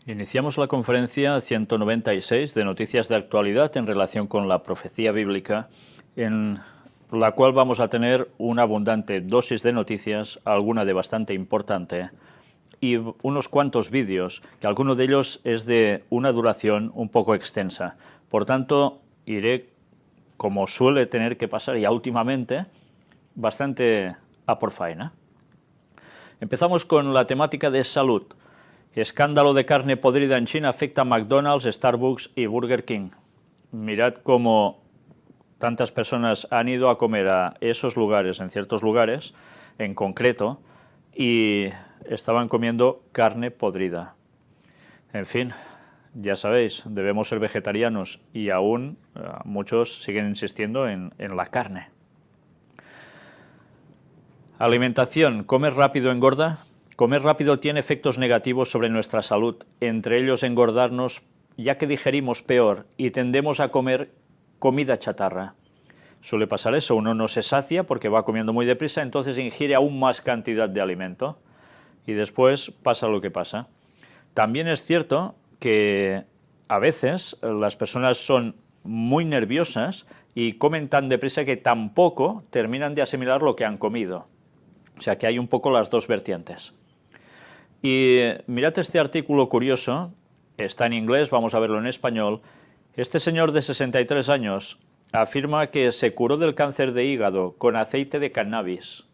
Iniciamos la conferencia 196 de Noticias de Actualidad en relación con la profecía bíblica, en la cual vamos a tener una abundante dosis de noticias, alguna de bastante importante, y unos cuantos vídeos, que alguno de ellos es de una duración un poco extensa. Por tanto, iré, como suele tener que pasar ya últimamente, bastante a por faena. Empezamos con la temática de salud. Escándalo de carne podrida en China afecta a McDonald's, Starbucks y Burger King. Mirad cómo tantas personas han ido a comer a esos lugares, en ciertos lugares, en concreto, y estaban comiendo carne podrida. En fin, ya sabéis, debemos ser vegetarianos y aún muchos siguen insistiendo en la carne. Alimentación. ¿Comer rápido engorda? Comer rápido tiene efectos negativos sobre nuestra salud, entre ellos engordarnos, ya que digerimos peor y tendemos a comer comida chatarra. Suele pasar eso, uno no se sacia porque va comiendo muy deprisa, entonces ingiere aún más cantidad de alimento y después pasa lo que pasa. También es cierto que a veces las personas son muy nerviosas y comen tan deprisa que tampoco terminan de asimilar lo que han comido. O sea que hay un poco las dos vertientes. Y mirad este artículo curioso, está en inglés, vamos a verlo en español. Este señor de 63 años afirma que se curó del cáncer de hígado con aceite de cannabis.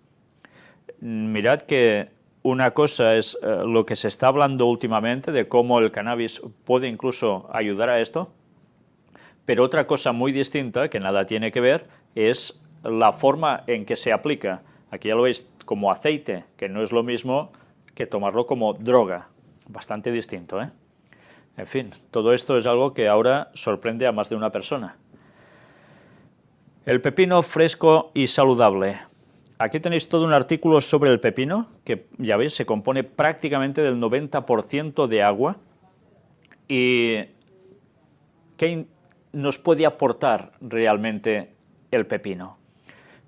Mirad que una cosa es lo que se está hablando últimamente de cómo el cannabis puede incluso ayudar a esto, pero otra cosa muy distinta, que nada tiene que ver, es la forma en que se aplica. Aquí ya lo veis como aceite, que no es lo mismo que tomarlo como droga, bastante distinto, ¿eh? En fin, todo esto es algo que ahora sorprende a más de una persona. El pepino fresco y saludable. Aquí tenéis todo un artículo sobre el pepino, que ya veis, se compone prácticamente del 90% de agua. ¿Y qué nos puede aportar realmente el pepino?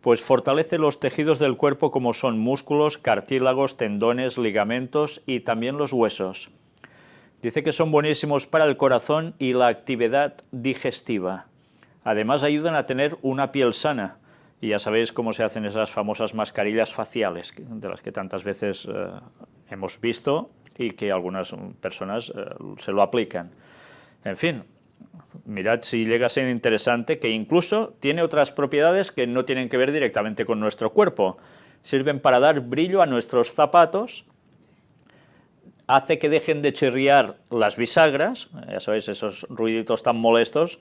Pues fortalece los tejidos del cuerpo como son músculos, cartílagos, tendones, ligamentos y también los huesos. Dice que son buenísimos para el corazón y la actividad digestiva. Además ayudan a tener una piel sana. Y ya sabéis cómo se hacen esas famosas mascarillas faciales, de las que tantas veces hemos visto y que algunas personas se lo aplican. En fin, mirad si llega a ser interesante, que incluso tiene otras propiedades que no tienen que ver directamente con nuestro cuerpo. Sirven para dar brillo a nuestros zapatos, hace que dejen de chirriar las bisagras, ya sabéis, esos ruiditos tan molestos,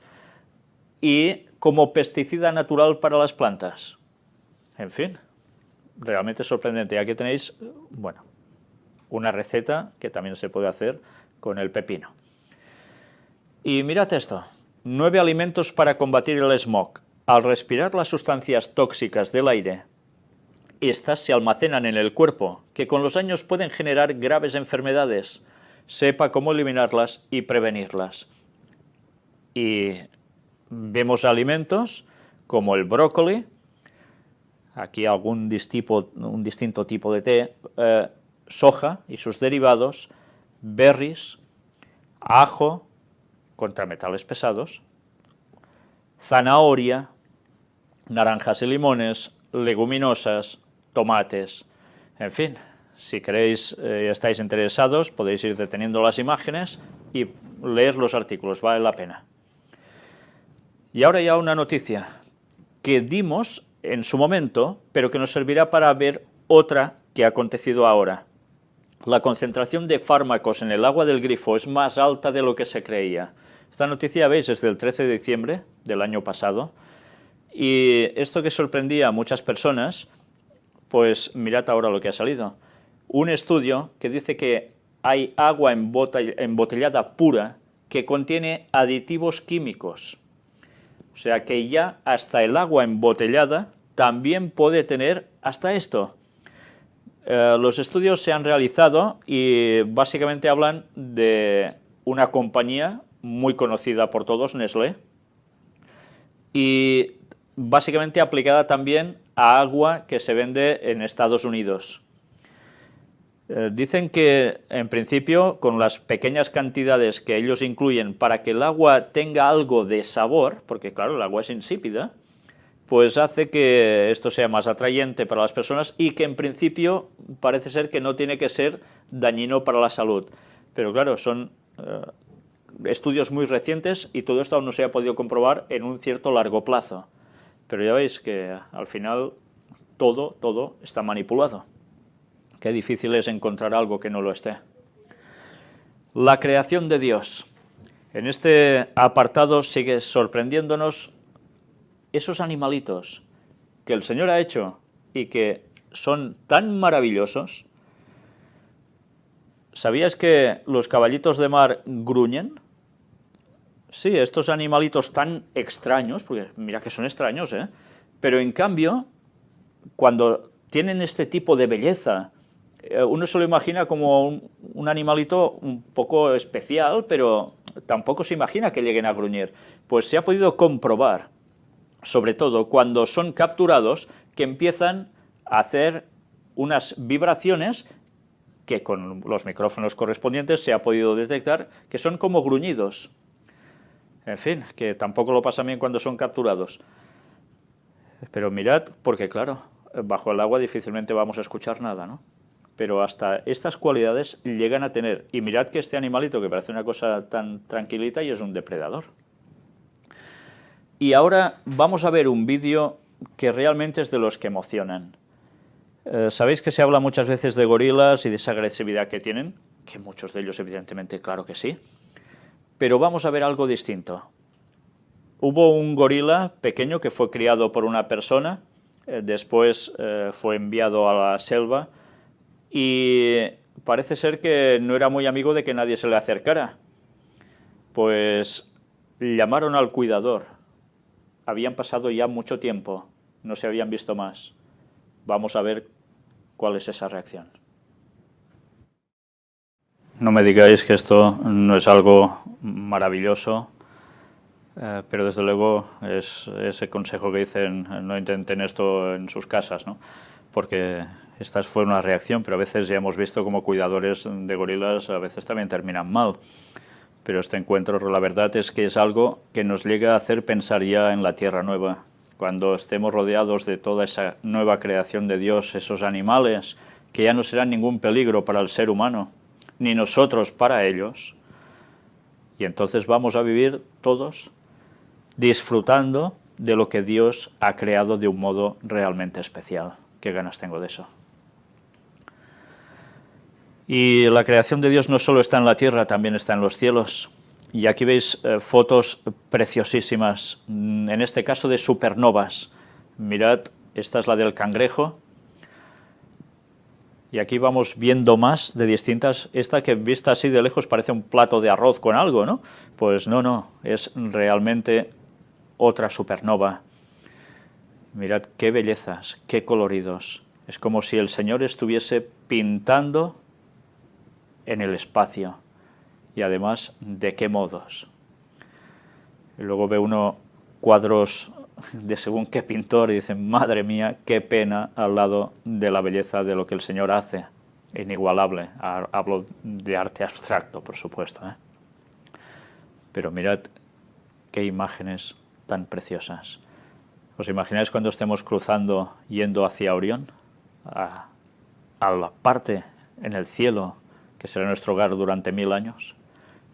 y como pesticida natural para las plantas. En fin, realmente sorprendente. Aquí tenéis, bueno, una receta que también se puede hacer con el pepino. Y mirad esto, 9 alimentos para combatir el smog. Al respirar las sustancias tóxicas del aire, estas se almacenan en el cuerpo, que con los años pueden generar graves enfermedades. Sepa cómo eliminarlas y prevenirlas. Y vemos alimentos como el brócoli, aquí un distinto tipo de té, soja y sus derivados, berries, ajo, contra metales pesados, zanahoria, naranjas y limones, leguminosas, tomates, en fin, si queréis, estáis interesados, podéis ir deteniendo las imágenes y leer los artículos, vale la pena. Y ahora ya una noticia que dimos en su momento, pero que nos servirá para ver otra que ha acontecido ahora. La concentración de fármacos en el agua del grifo es más alta de lo que se creía. Esta noticia, veis, es del 13 de diciembre del año pasado, y esto que sorprendía a muchas personas, pues mirad ahora lo que ha salido. Un estudio que dice que hay agua embotellada pura que contiene aditivos químicos. O sea que ya hasta el agua embotellada también puede tener hasta esto. Los estudios se han realizado y básicamente hablan de una compañía muy conocida por todos, Nestlé, y básicamente aplicada también a agua que se vende en Estados Unidos. Dicen que, en principio, con las pequeñas cantidades que ellos incluyen para que el agua tenga algo de sabor, porque claro, el agua es insípida, pues hace que esto sea más atrayente para las personas y que en principio parece ser que no tiene que ser dañino para la salud. Pero claro, son estudios muy recientes y todo esto aún no se ha podido comprobar en un cierto largo plazo. Pero ya veis que al final todo está manipulado. Qué difícil es encontrar algo que no lo esté. La creación de Dios. En este apartado sigue sorprendiéndonos esos animalitos que el Señor ha hecho y que son tan maravillosos. ¿Sabías que los caballitos de mar gruñen? Sí, estos animalitos tan extraños, porque mira que son extraños, ¿eh? Pero en cambio, cuando tienen este tipo de belleza, uno se lo imagina como un animalito un poco especial, pero tampoco se imagina que lleguen a gruñir. Pues se ha podido comprobar, sobre todo cuando son capturados, que empiezan a hacer unas vibraciones que con los micrófonos correspondientes se ha podido detectar que son como gruñidos. En fin, que tampoco lo pasan bien cuando son capturados. Pero mirad, porque claro, bajo el agua difícilmente vamos a escuchar nada, ¿no? Pero hasta estas cualidades llegan a tener. Y mirad que este animalito, que parece una cosa tan tranquilita, y es un depredador. Y ahora vamos a ver un vídeo que realmente es de los que emocionan. ¿Sabéis que se habla muchas veces de gorilas y de esa agresividad que tienen? Que muchos de ellos, evidentemente, claro que sí. Pero vamos a ver algo distinto. Hubo un gorila pequeño que fue criado por una persona, después fue enviado a la selva y parece ser que no era muy amigo de que nadie se le acercara. Pues llamaron al cuidador. Habían pasado ya mucho tiempo, no se habían visto más. Vamos a ver cuál es esa reacción. No me digáis que esto no es algo maravilloso, pero desde luego es ese consejo que dicen, no intenten esto en sus casas, ¿no? Porque esta fue una reacción, pero a veces ya hemos visto como cuidadores de gorilas a veces también terminan mal. Pero este encuentro, la verdad es que es algo que nos llega a hacer pensar ya en la tierra nueva. Cuando estemos rodeados de toda esa nueva creación de Dios, esos animales que ya no serán ningún peligro para el ser humano, ni nosotros para ellos, y entonces vamos a vivir todos disfrutando de lo que Dios ha creado de un modo realmente especial. Qué ganas tengo de eso. Y la creación de Dios no solo está en la tierra, también está en los cielos. Y aquí veis fotos preciosísimas, en este caso de supernovas. Mirad, esta es la del cangrejo. Y aquí vamos viendo más de distintas. Esta que vista así de lejos parece un plato de arroz con algo, ¿no? Pues no, es realmente otra supernova. Mirad qué bellezas, qué coloridos. Es como si el Señor estuviese pintando en el espacio. Y además, ¿de qué modos? Y luego ve uno cuadros de según qué pintor y dicen, madre mía, qué pena al lado de la belleza de lo que el Señor hace. Inigualable. Hablo de arte abstracto, por supuesto, ¿eh? Pero mirad qué imágenes tan preciosas. ¿Os imagináis cuando estemos cruzando, yendo hacia Orión? A la parte en el cielo que será nuestro hogar durante 1000 años.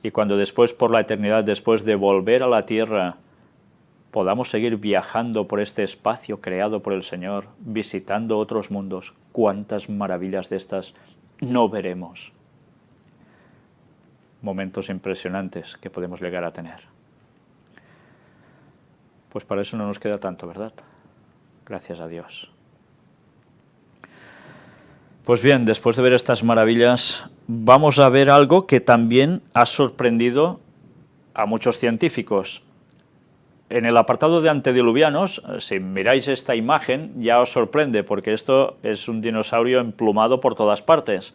Y cuando después, por la eternidad, después de volver a la tierra, podamos seguir viajando por este espacio creado por el Señor, visitando otros mundos, cuántas maravillas de estas no veremos. Momentos impresionantes que podemos llegar a tener. Pues para eso no nos queda tanto, ¿verdad? Gracias a Dios. Pues bien, después de ver estas maravillas, vamos a ver algo que también ha sorprendido a muchos científicos. En el apartado de antediluvianos, si miráis esta imagen, ya os sorprende, porque esto es un dinosaurio emplumado por todas partes.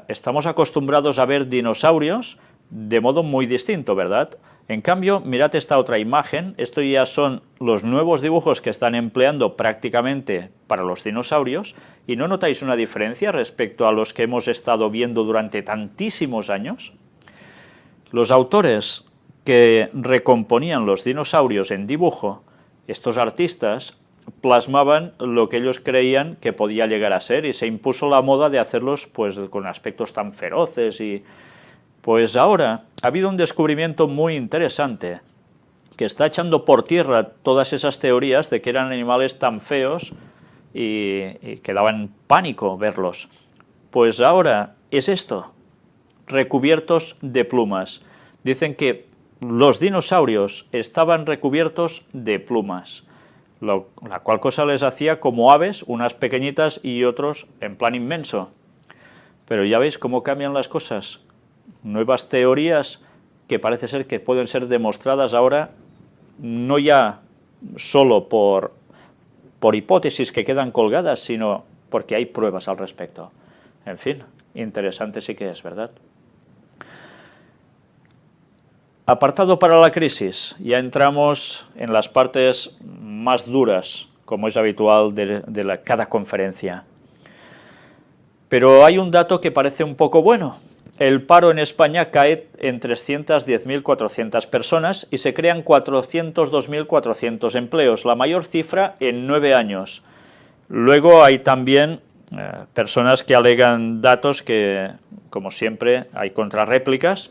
Estamos acostumbrados a ver dinosaurios de modo muy distinto, ¿verdad? En cambio, mirad esta otra imagen, esto ya son los nuevos dibujos que están empleando prácticamente para los dinosaurios, y ¿no notáis una diferencia respecto a los que hemos estado viendo durante tantísimos años? Los autores que recomponían los dinosaurios en dibujo, estos artistas, plasmaban lo que ellos creían que podía llegar a ser, y se impuso la moda de hacerlos pues con aspectos tan feroces. Y pues ahora ha habido un descubrimiento muy interesante que está echando por tierra todas esas teorías de que eran animales tan feos y que daban pánico verlos. Pues ahora es esto, recubiertos de plumas. Dicen que los dinosaurios estaban recubiertos de plumas, la cual cosa les hacía como aves, unas pequeñitas y otros en plan inmenso. Pero ya veis cómo cambian las cosas. Nuevas teorías que parece ser que pueden ser demostradas ahora, no ya solo por hipótesis que quedan colgadas, sino porque hay pruebas al respecto. En fin, interesante sí que es, ¿verdad? Apartado para la crisis, ya entramos en las partes más duras, como es habitual de cada conferencia. Pero hay un dato que parece un poco bueno. El paro en España cae en 310.400 personas y se crean 402.400 empleos, la mayor cifra en 9 años. Luego hay también personas que alegan datos que, como siempre, hay contrarréplicas,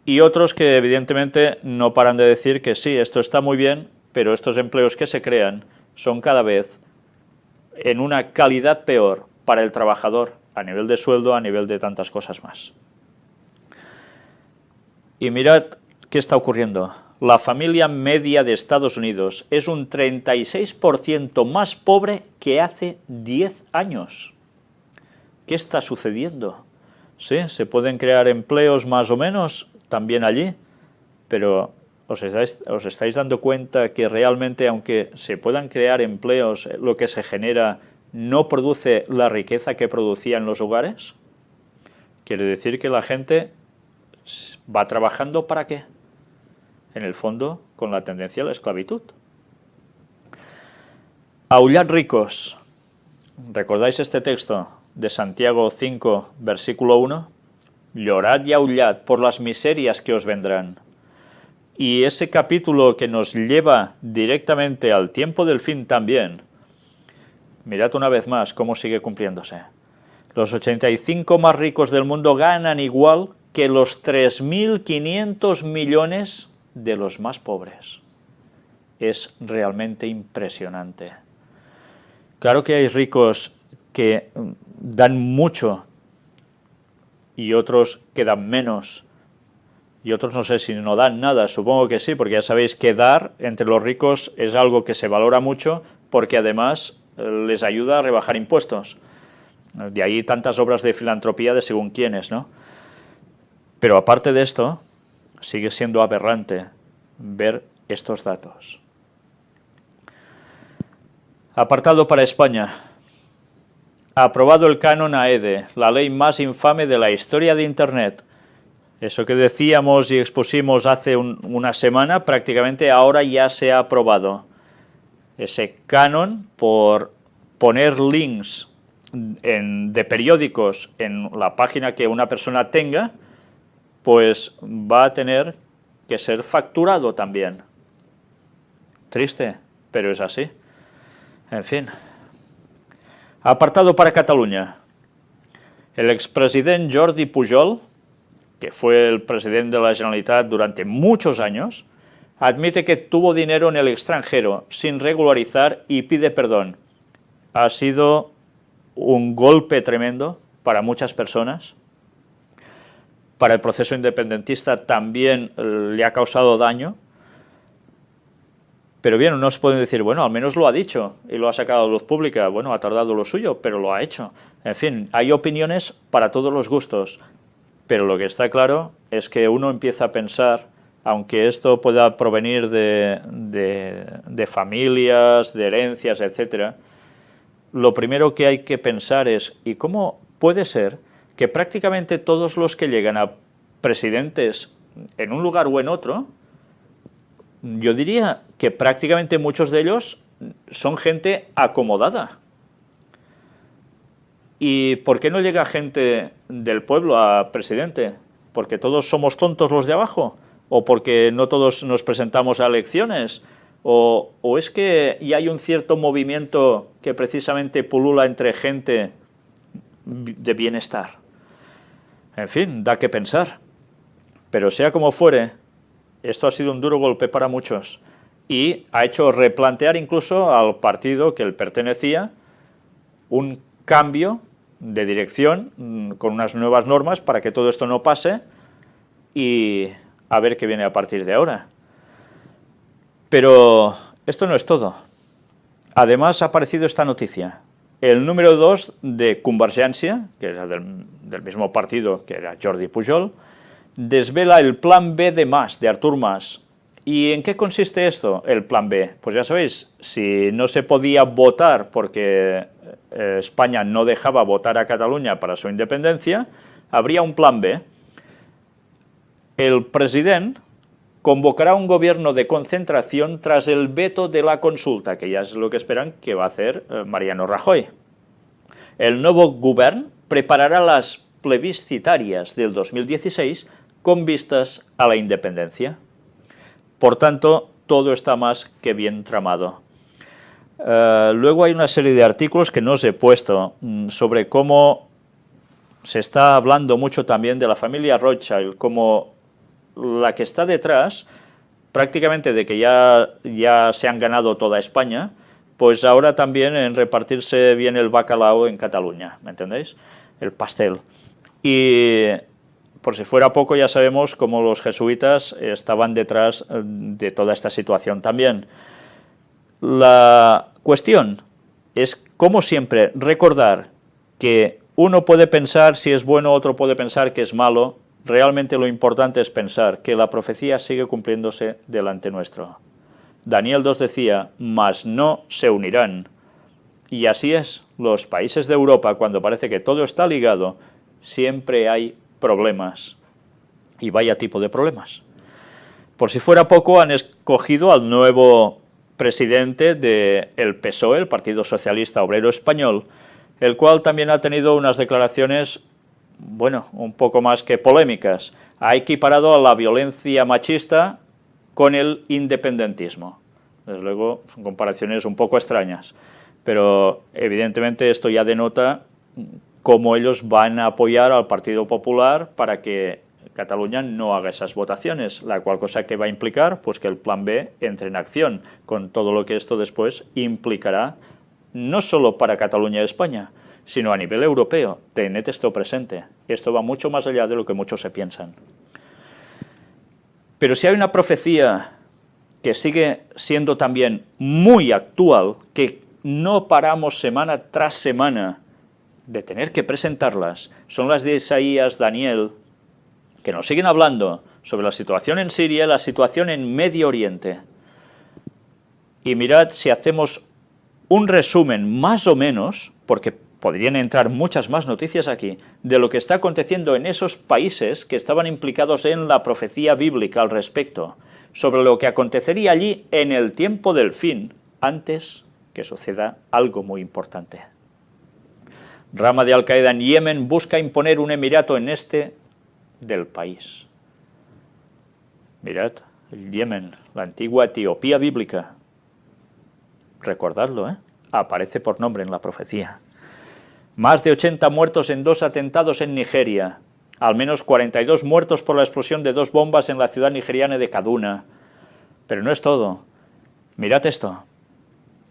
y otros que evidentemente no paran de decir que sí, esto está muy bien, pero estos empleos que se crean son cada vez en una calidad peor para el trabajador, a nivel de sueldo, a nivel de tantas cosas más. Y mirad qué está ocurriendo. La familia media de Estados Unidos es un 36% más pobre que hace 10 años. ¿Qué está sucediendo? Sí, se pueden crear empleos más o menos también allí, pero ¿os estáis dando cuenta que realmente, aunque se puedan crear empleos, lo que se genera no produce la riqueza que producía en los hogares? Quiere decir que la gente va trabajando ¿para qué? En el fondo, con la tendencia a la esclavitud. Aullad ricos. ¿Recordáis este texto de Santiago 5, versículo 1? Llorad y aullad por las miserias que os vendrán. Y ese capítulo que nos lleva directamente al tiempo del fin también, mirad una vez más cómo sigue cumpliéndose. Los 85 más ricos del mundo ganan igual que los 3.500 millones de los más pobres. Es realmente impresionante. Claro que hay ricos que dan mucho y otros que dan menos, y otros no sé si no dan nada, supongo que sí, porque ya sabéis que dar entre los ricos es algo que se valora mucho, porque además les ayuda a rebajar impuestos. De ahí tantas obras de filantropía de según quiénes, ¿no? Pero aparte de esto, sigue siendo aberrante ver estos datos. Apartado para España. Aprobado el canon AEDE, la ley más infame de la historia de Internet. Eso que decíamos y expusimos hace una semana, prácticamente ahora ya se ha aprobado. Ese canon por poner links de periódicos en la página que una persona tenga, pues va a tener que ser facturado también. Triste, pero es así. En fin. Apartado para Cataluña. El expresidente Jordi Pujol, que fue el presidente de la Generalitat durante muchos años, admite que tuvo dinero en el extranjero sin regularizar y pide perdón. Ha sido un golpe tremendo para muchas personas. Para el proceso independentista también le ha causado daño. Pero bien, unos pueden decir, bueno, al menos lo ha dicho y lo ha sacado a luz pública. Bueno, ha tardado lo suyo, pero lo ha hecho. En fin, hay opiniones para todos los gustos. Pero lo que está claro es que uno empieza a pensar, aunque esto pueda provenir de familias, de herencias, etc., lo primero que hay que pensar es, ¿y cómo puede ser que prácticamente todos los que llegan a presidentes en un lugar o en otro, yo diría que prácticamente muchos de ellos son gente acomodada. ¿Y por qué no llega gente del pueblo a presidente? ¿Porque todos somos tontos los de abajo? ¿O porque no todos nos presentamos a elecciones? ¿O es que ya hay un cierto movimiento que precisamente pulula entre gente de bienestar? En fin, da que pensar. Pero sea como fuere, esto ha sido un duro golpe para muchos y ha hecho replantear incluso al partido que él pertenecía un cambio de dirección con unas nuevas normas para que todo esto no pase y a ver qué viene a partir de ahora. Pero esto no es todo. Además ha aparecido esta noticia. El número 2 de Convergència, que era del mismo partido que era Jordi Pujol, desvela el plan B de Mas, de Artur Mas. ¿Y en qué consiste esto, el plan B? Pues ya sabéis, si no se podía votar porque España no dejaba votar a Cataluña para su independencia, habría un plan B. El presidente convocará un gobierno de concentración tras el veto de la consulta, que ya es lo que esperan que va a hacer Mariano Rajoy. El nuevo gobierno preparará las plebiscitarias del 2016 con vistas a la independencia. Por tanto, todo está más que bien tramado. Luego hay una serie de artículos que no os he puesto sobre cómo se está hablando mucho también de la familia Rothschild, como la que está detrás, prácticamente de que ya se han ganado toda España, pues ahora también en repartirse bien el bacalao en Cataluña, ¿me entendéis? El pastel. Y por si fuera poco, ya sabemos cómo los jesuitas estaban detrás de toda esta situación también. La cuestión es, como siempre, recordar que uno puede pensar si es bueno, otro puede pensar que es malo. Realmente lo importante es pensar que la profecía sigue cumpliéndose delante nuestro. Daniel 2 decía, mas no se unirán. Y así es, los países de Europa, cuando parece que todo está ligado, siempre hay problemas. Y vaya tipo de problemas. Por si fuera poco, han escogido al nuevo presidente del PSOE, el Partido Socialista Obrero Español, el cual también ha tenido unas declaraciones, bueno, un poco más que polémicas. Ha equiparado a la violencia machista con el independentismo. Desde luego, son comparaciones un poco extrañas, pero evidentemente esto ya denota cómo ellos van a apoyar al Partido Popular para que Cataluña no haga esas votaciones, la cual cosa que va a implicar pues que el plan B entre en acción, con todo lo que esto después implicará, no solo para Cataluña y España, sino a nivel europeo. Tened esto presente. Esto va mucho más allá de lo que muchos se piensan. Pero si hay una profecía que sigue siendo también muy actual, que no paramos semana tras semana de tener que presentarlas, son las de Isaías, Daniel, que nos siguen hablando sobre la situación en Siria, la situación en Medio Oriente. Y mirad si hacemos un resumen más o menos, porque podrían entrar muchas más noticias aquí, de lo que está aconteciendo en esos países que estaban implicados en la profecía bíblica al respecto, sobre lo que acontecería allí en el tiempo del fin, antes que suceda algo muy importante. Rama de Al-Qaeda en Yemen busca imponer un emirato en este del país. Mirad, el Yemen, la antigua Etiopía bíblica. Recordadlo, aparece por nombre en la profecía. Más de 80 muertos en 2 atentados en Nigeria. Al menos 42 muertos por la explosión de 2 bombas en la ciudad nigeriana de Kaduna. Pero no es todo. Mirad esto.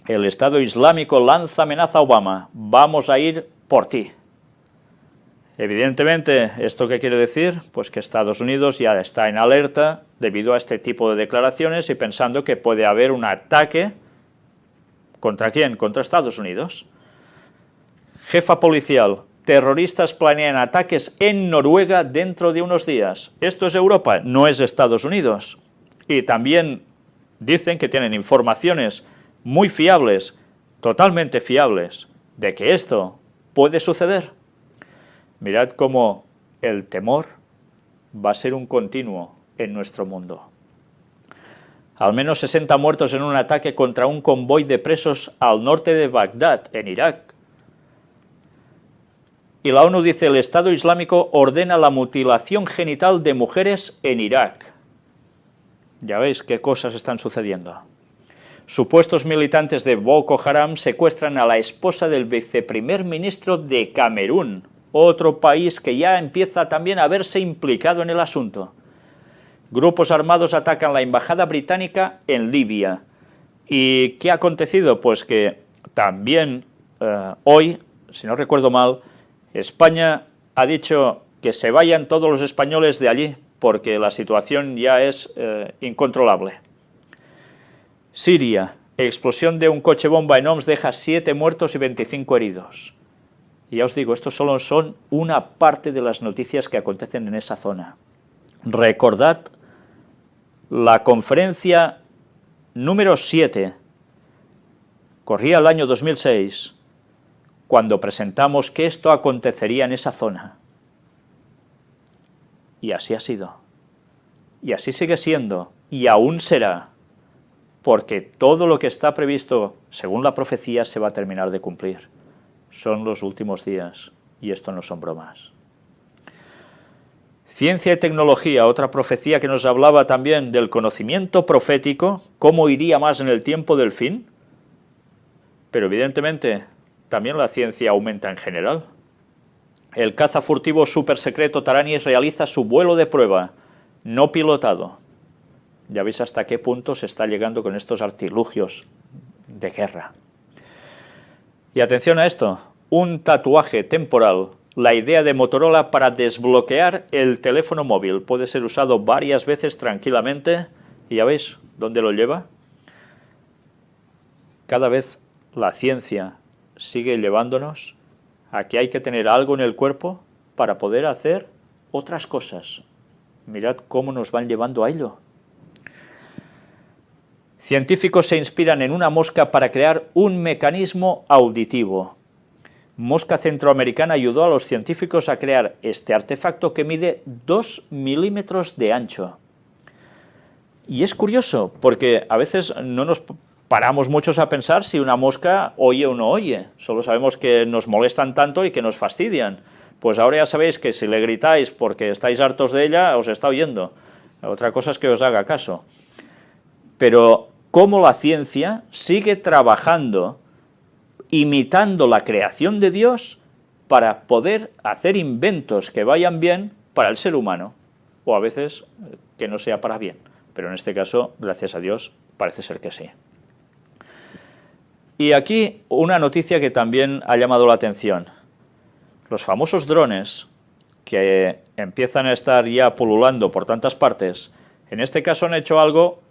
El Estado Islámico lanza amenaza a Obama. Vamos a ir por ti. Evidentemente, ¿esto qué quiere decir? Pues que Estados Unidos ya está en alerta debido a este tipo de declaraciones y pensando que puede haber un ataque. ¿Contra quién? Contra Estados Unidos. Jefa policial. Terroristas planean ataques en Noruega dentro de unos días. ¿Esto es Europa? No es Estados Unidos. Y también dicen que tienen informaciones muy fiables, totalmente fiables, de que esto puede suceder. Mirad cómo el temor va a ser un continuo en nuestro mundo. Al menos 60 muertos en un ataque contra un convoy de presos al norte de Bagdad, en Irak. Y la ONU dice: el Estado Islámico ordena la mutilación genital de mujeres en Irak. Ya veis qué cosas están sucediendo. Supuestos militantes de Boko Haram secuestran a la esposa del viceprimer ministro de Camerún, otro país que ya empieza también a verse implicado en el asunto. Grupos armados atacan la embajada británica en Libia. ¿Y qué ha acontecido? Pues que también hoy, si no recuerdo mal, España ha dicho que se vayan todos los españoles de allí, porque la situación ya es incontrolable. Siria, explosión de un coche bomba en Homs deja 7 muertos y 25 heridos. Y ya os digo, esto solo son una parte de las noticias que acontecen en esa zona. Recordad la conferencia número 7, corría el año 2006, cuando presentamos que esto acontecería en esa zona. Y así ha sido. Y así sigue siendo. Y aún será. Porque todo lo que está previsto, según la profecía, se va a terminar de cumplir. Son los últimos días. Y esto no son bromas. Ciencia y tecnología, otra profecía que nos hablaba también del conocimiento profético, cómo iría más en el tiempo del fin. Pero evidentemente también la ciencia aumenta en general. El caza furtivo supersecreto Taranis realiza su vuelo de prueba, no pilotado. Ya veis hasta qué punto se está llegando con estos artilugios de guerra. Y atención a esto, un tatuaje temporal, la idea de Motorola para desbloquear el teléfono móvil. Puede ser usado varias veces tranquilamente, y ya veis dónde lo lleva. Cada vez la ciencia sigue llevándonos a que hay que tener algo en el cuerpo para poder hacer otras cosas. Mirad cómo nos van llevando a ello. Científicos se inspiran en una mosca para crear un mecanismo auditivo. Mosca centroamericana ayudó a los científicos a crear este artefacto que mide 2 milímetros de ancho. Y es curioso, porque a veces no nos paramos muchos a pensar si una mosca oye o no oye. Solo sabemos que nos molestan tanto y que nos fastidian. Pues ahora ya sabéis que si le gritáis porque estáis hartos de ella, os está oyendo. Otra cosa es que os haga caso. Pero cómo la ciencia sigue trabajando, imitando la creación de Dios para poder hacer inventos que vayan bien para el ser humano. O a veces que no sea para bien. Pero en este caso, gracias a Dios, parece ser que sí. Y aquí una noticia que también ha llamado la atención. Los famosos drones, que empiezan a estar ya pululando por tantas partes, en este caso han hecho algo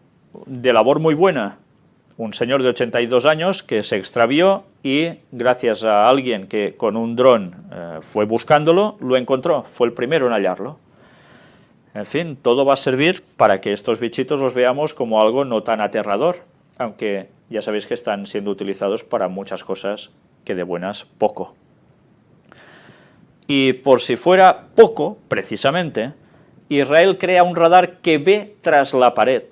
de labor muy buena. Un señor de 82 años que se extravió y gracias a alguien que con un dron fue buscándolo, lo encontró, fue el primero en hallarlo. En fin, todo va a servir para que estos bichitos los veamos como algo no tan aterrador, aunque ya sabéis que están siendo utilizados para muchas cosas que de buenas poco. Y por si fuera poco, precisamente, Israel crea un radar que ve tras la pared.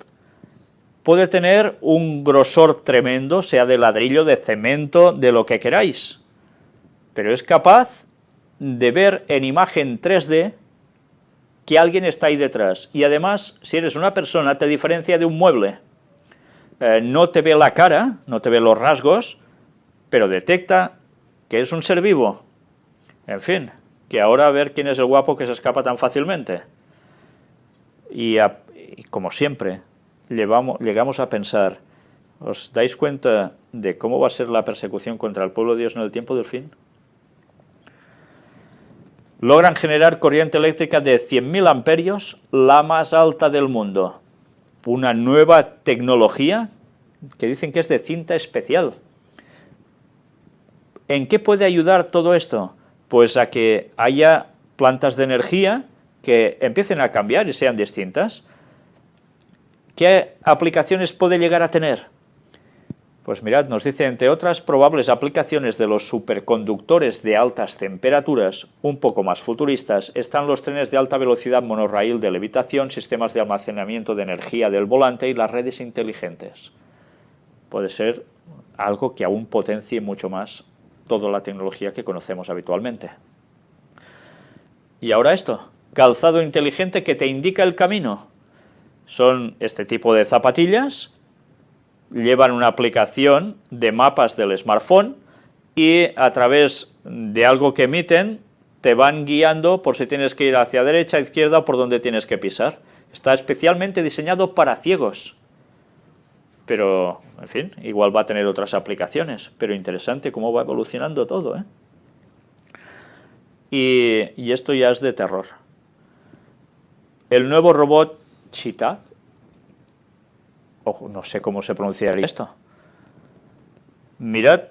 Puede tener un grosor tremendo, sea de ladrillo, de cemento, de lo que queráis, pero es capaz de ver en imagen 3D que alguien está ahí detrás. Y además, si eres una persona, te diferencia de un mueble. No te ve la cara, no te ve los rasgos, pero detecta que es un ser vivo. En fin, que ahora a ver quién es el guapo que se escapa tan fácilmente. Y como siempre, llegamos a pensar, ¿os dais cuenta de cómo va a ser la persecución contra el pueblo de Dios en el tiempo del fin? Logran generar corriente eléctrica de 100.000 amperios, la más alta del mundo. Una nueva tecnología que dicen que es de cinta especial. ¿En qué puede ayudar todo esto? Pues a que haya plantas de energía que empiecen a cambiar y sean distintas. ¿Qué aplicaciones puede llegar a tener? Pues mirad, nos dice, entre otras probables aplicaciones de los superconductores de altas temperaturas, un poco más futuristas, están los trenes de alta velocidad monorraíl de levitación, sistemas de almacenamiento de energía del volante y las redes inteligentes. Puede ser algo que aún potencie mucho más toda la tecnología que conocemos habitualmente. Y ahora esto, calzado inteligente que te indica el camino. Son este tipo de zapatillas, llevan una aplicación de mapas del smartphone y a través de algo que emiten te van guiando por si tienes que ir hacia derecha, izquierda o por donde tienes que pisar. Está especialmente diseñado para ciegos. Pero, en fin, igual va a tener otras aplicaciones, pero interesante cómo va evolucionando todo, ¿eh? Y esto ya es de terror. El nuevo robot Cheetah, no sé cómo se pronunciaría esto. Mirad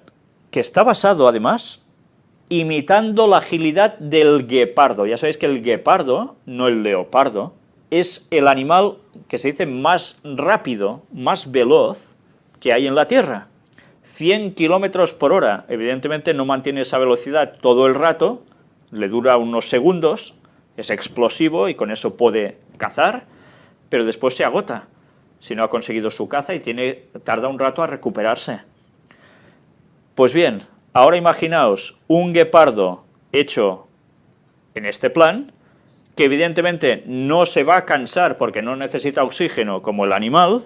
que está basado, además, imitando la agilidad del guepardo. Ya sabéis que el guepardo, no el leopardo, es el animal que se dice más rápido, más veloz que hay en la Tierra. 100 kilómetros por hora. Evidentemente no mantiene esa velocidad todo el rato, le dura unos segundos, es explosivo y con eso puede cazar, pero después se agota si no ha conseguido su caza y tarda un rato a recuperarse. Pues bien, ahora imaginaos un guepardo hecho en este plan, que evidentemente no se va a cansar porque no necesita oxígeno como el animal,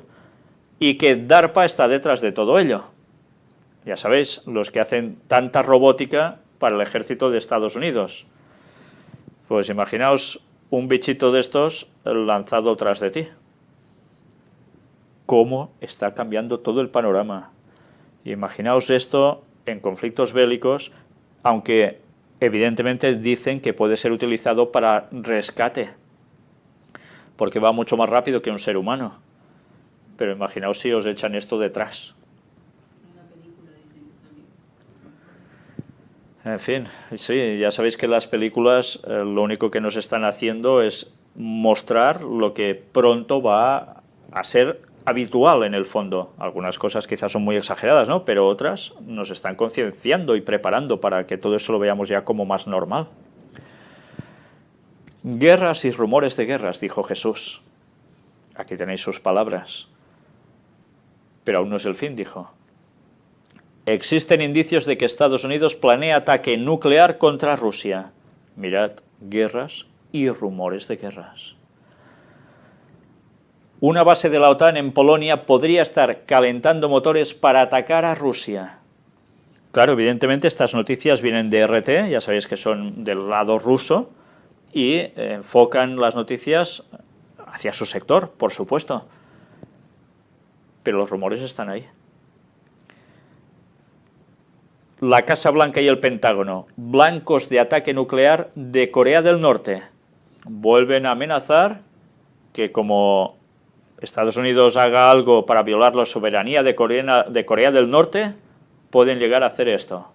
y que DARPA está detrás de todo ello. Ya sabéis, los que hacen tanta robótica para el ejército de Estados Unidos. Pues imaginaos un bichito de estos lanzado tras de ti. Cómo está cambiando todo el panorama. Imaginaos esto en conflictos bélicos, aunque evidentemente dicen que puede ser utilizado para rescate, porque va mucho más rápido que un ser humano. Pero imaginaos si os echan esto detrás. En fin, sí, ya sabéis que las películas lo único que nos están haciendo es mostrar lo que pronto va a ser habitual en el fondo. Algunas cosas quizás son muy exageradas, ¿no? Pero otras nos están concienciando y preparando para que todo eso lo veamos ya como más normal. Guerras y rumores de guerras, dijo Jesús. Aquí tenéis sus palabras. Pero aún no es el fin, dijo. Existen indicios de que Estados Unidos planea ataque nuclear contra Rusia. Mirad, guerras y rumores de guerras. Una base de la OTAN en Polonia podría estar calentando motores para atacar a Rusia. Claro, evidentemente estas noticias vienen de RT, ya sabéis que son del lado ruso, y enfocan las noticias hacia su sector, por supuesto. Pero los rumores están ahí. La Casa Blanca y el Pentágono, blancos de ataque nuclear de Corea del Norte, vuelven a amenazar que como Estados Unidos haga algo para violar la soberanía de Corea del Norte, pueden llegar a hacer esto.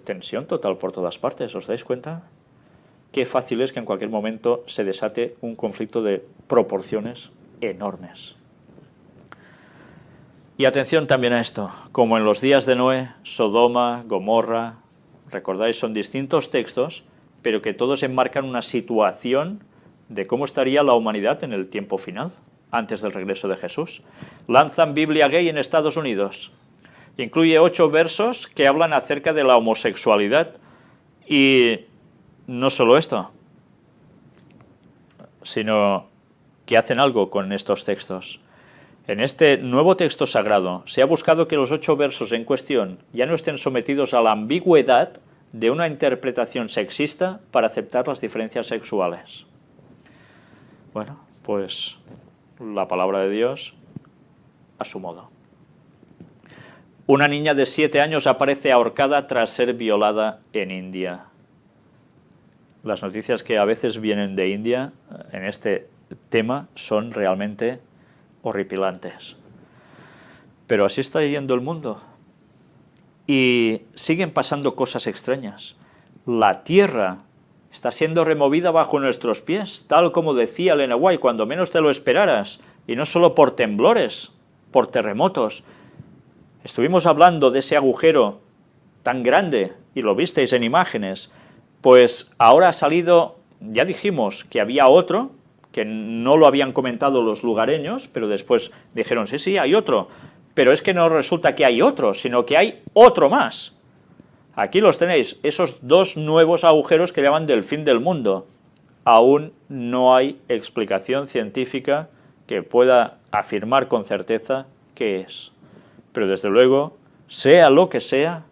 Tensión total por todas partes, ¿os dais cuenta? Qué fácil es que en cualquier momento se desate un conflicto de proporciones enormes. Y atención también a esto, como en los días de Noé, Sodoma, Gomorra, recordáis, son distintos textos, pero que todos enmarcan una situación de cómo estaría la humanidad en el tiempo final, antes del regreso de Jesús. Lanzan Biblia Gay en Estados Unidos. Incluye 8 versos que hablan acerca de la homosexualidad. Y no solo esto, sino que hacen algo con estos textos. En este nuevo texto sagrado se ha buscado que los 8 versos en cuestión ya no estén sometidos a la ambigüedad de una interpretación sexista para aceptar las diferencias sexuales. Bueno, pues la palabra de Dios a su modo. Una niña de 7 años aparece ahorcada tras ser violada en India. Las noticias que a veces vienen de India en este tema son realmente horripilantes. Pero así está yendo el mundo. Y siguen pasando cosas extrañas. La tierra está siendo removida bajo nuestros pies, tal como decía Elena White, cuando menos te lo esperaras. Y no solo por temblores, por terremotos. Estuvimos hablando de ese agujero tan grande, y lo visteis en imágenes, pues ahora ha salido, ya dijimos que había otro, que no lo habían comentado los lugareños, pero después dijeron, sí, sí, hay otro, pero es que no resulta que hay otro, sino que hay otro más. Aquí los tenéis, esos dos nuevos agujeros que llaman del fin del mundo. Aún no hay explicación científica que pueda afirmar con certeza qué es. Pero desde luego, sea lo que sea,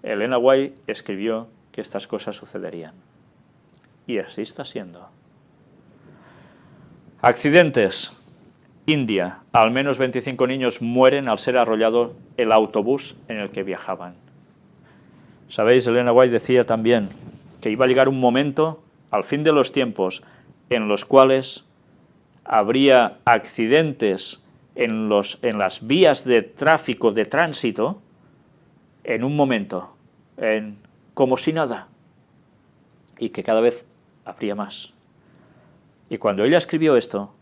Elena White escribió que estas cosas sucederían. Y así está siendo. Accidentes. India. Al menos 25 niños mueren al ser arrollado el autobús en el que viajaban. Sabéis, Elena White decía también que iba a llegar un momento, al fin de los tiempos, en los cuales habría accidentes en las vías de tráfico, de tránsito, en un momento, como si nada, y que cada vez habría más. Y cuando ella escribió esto,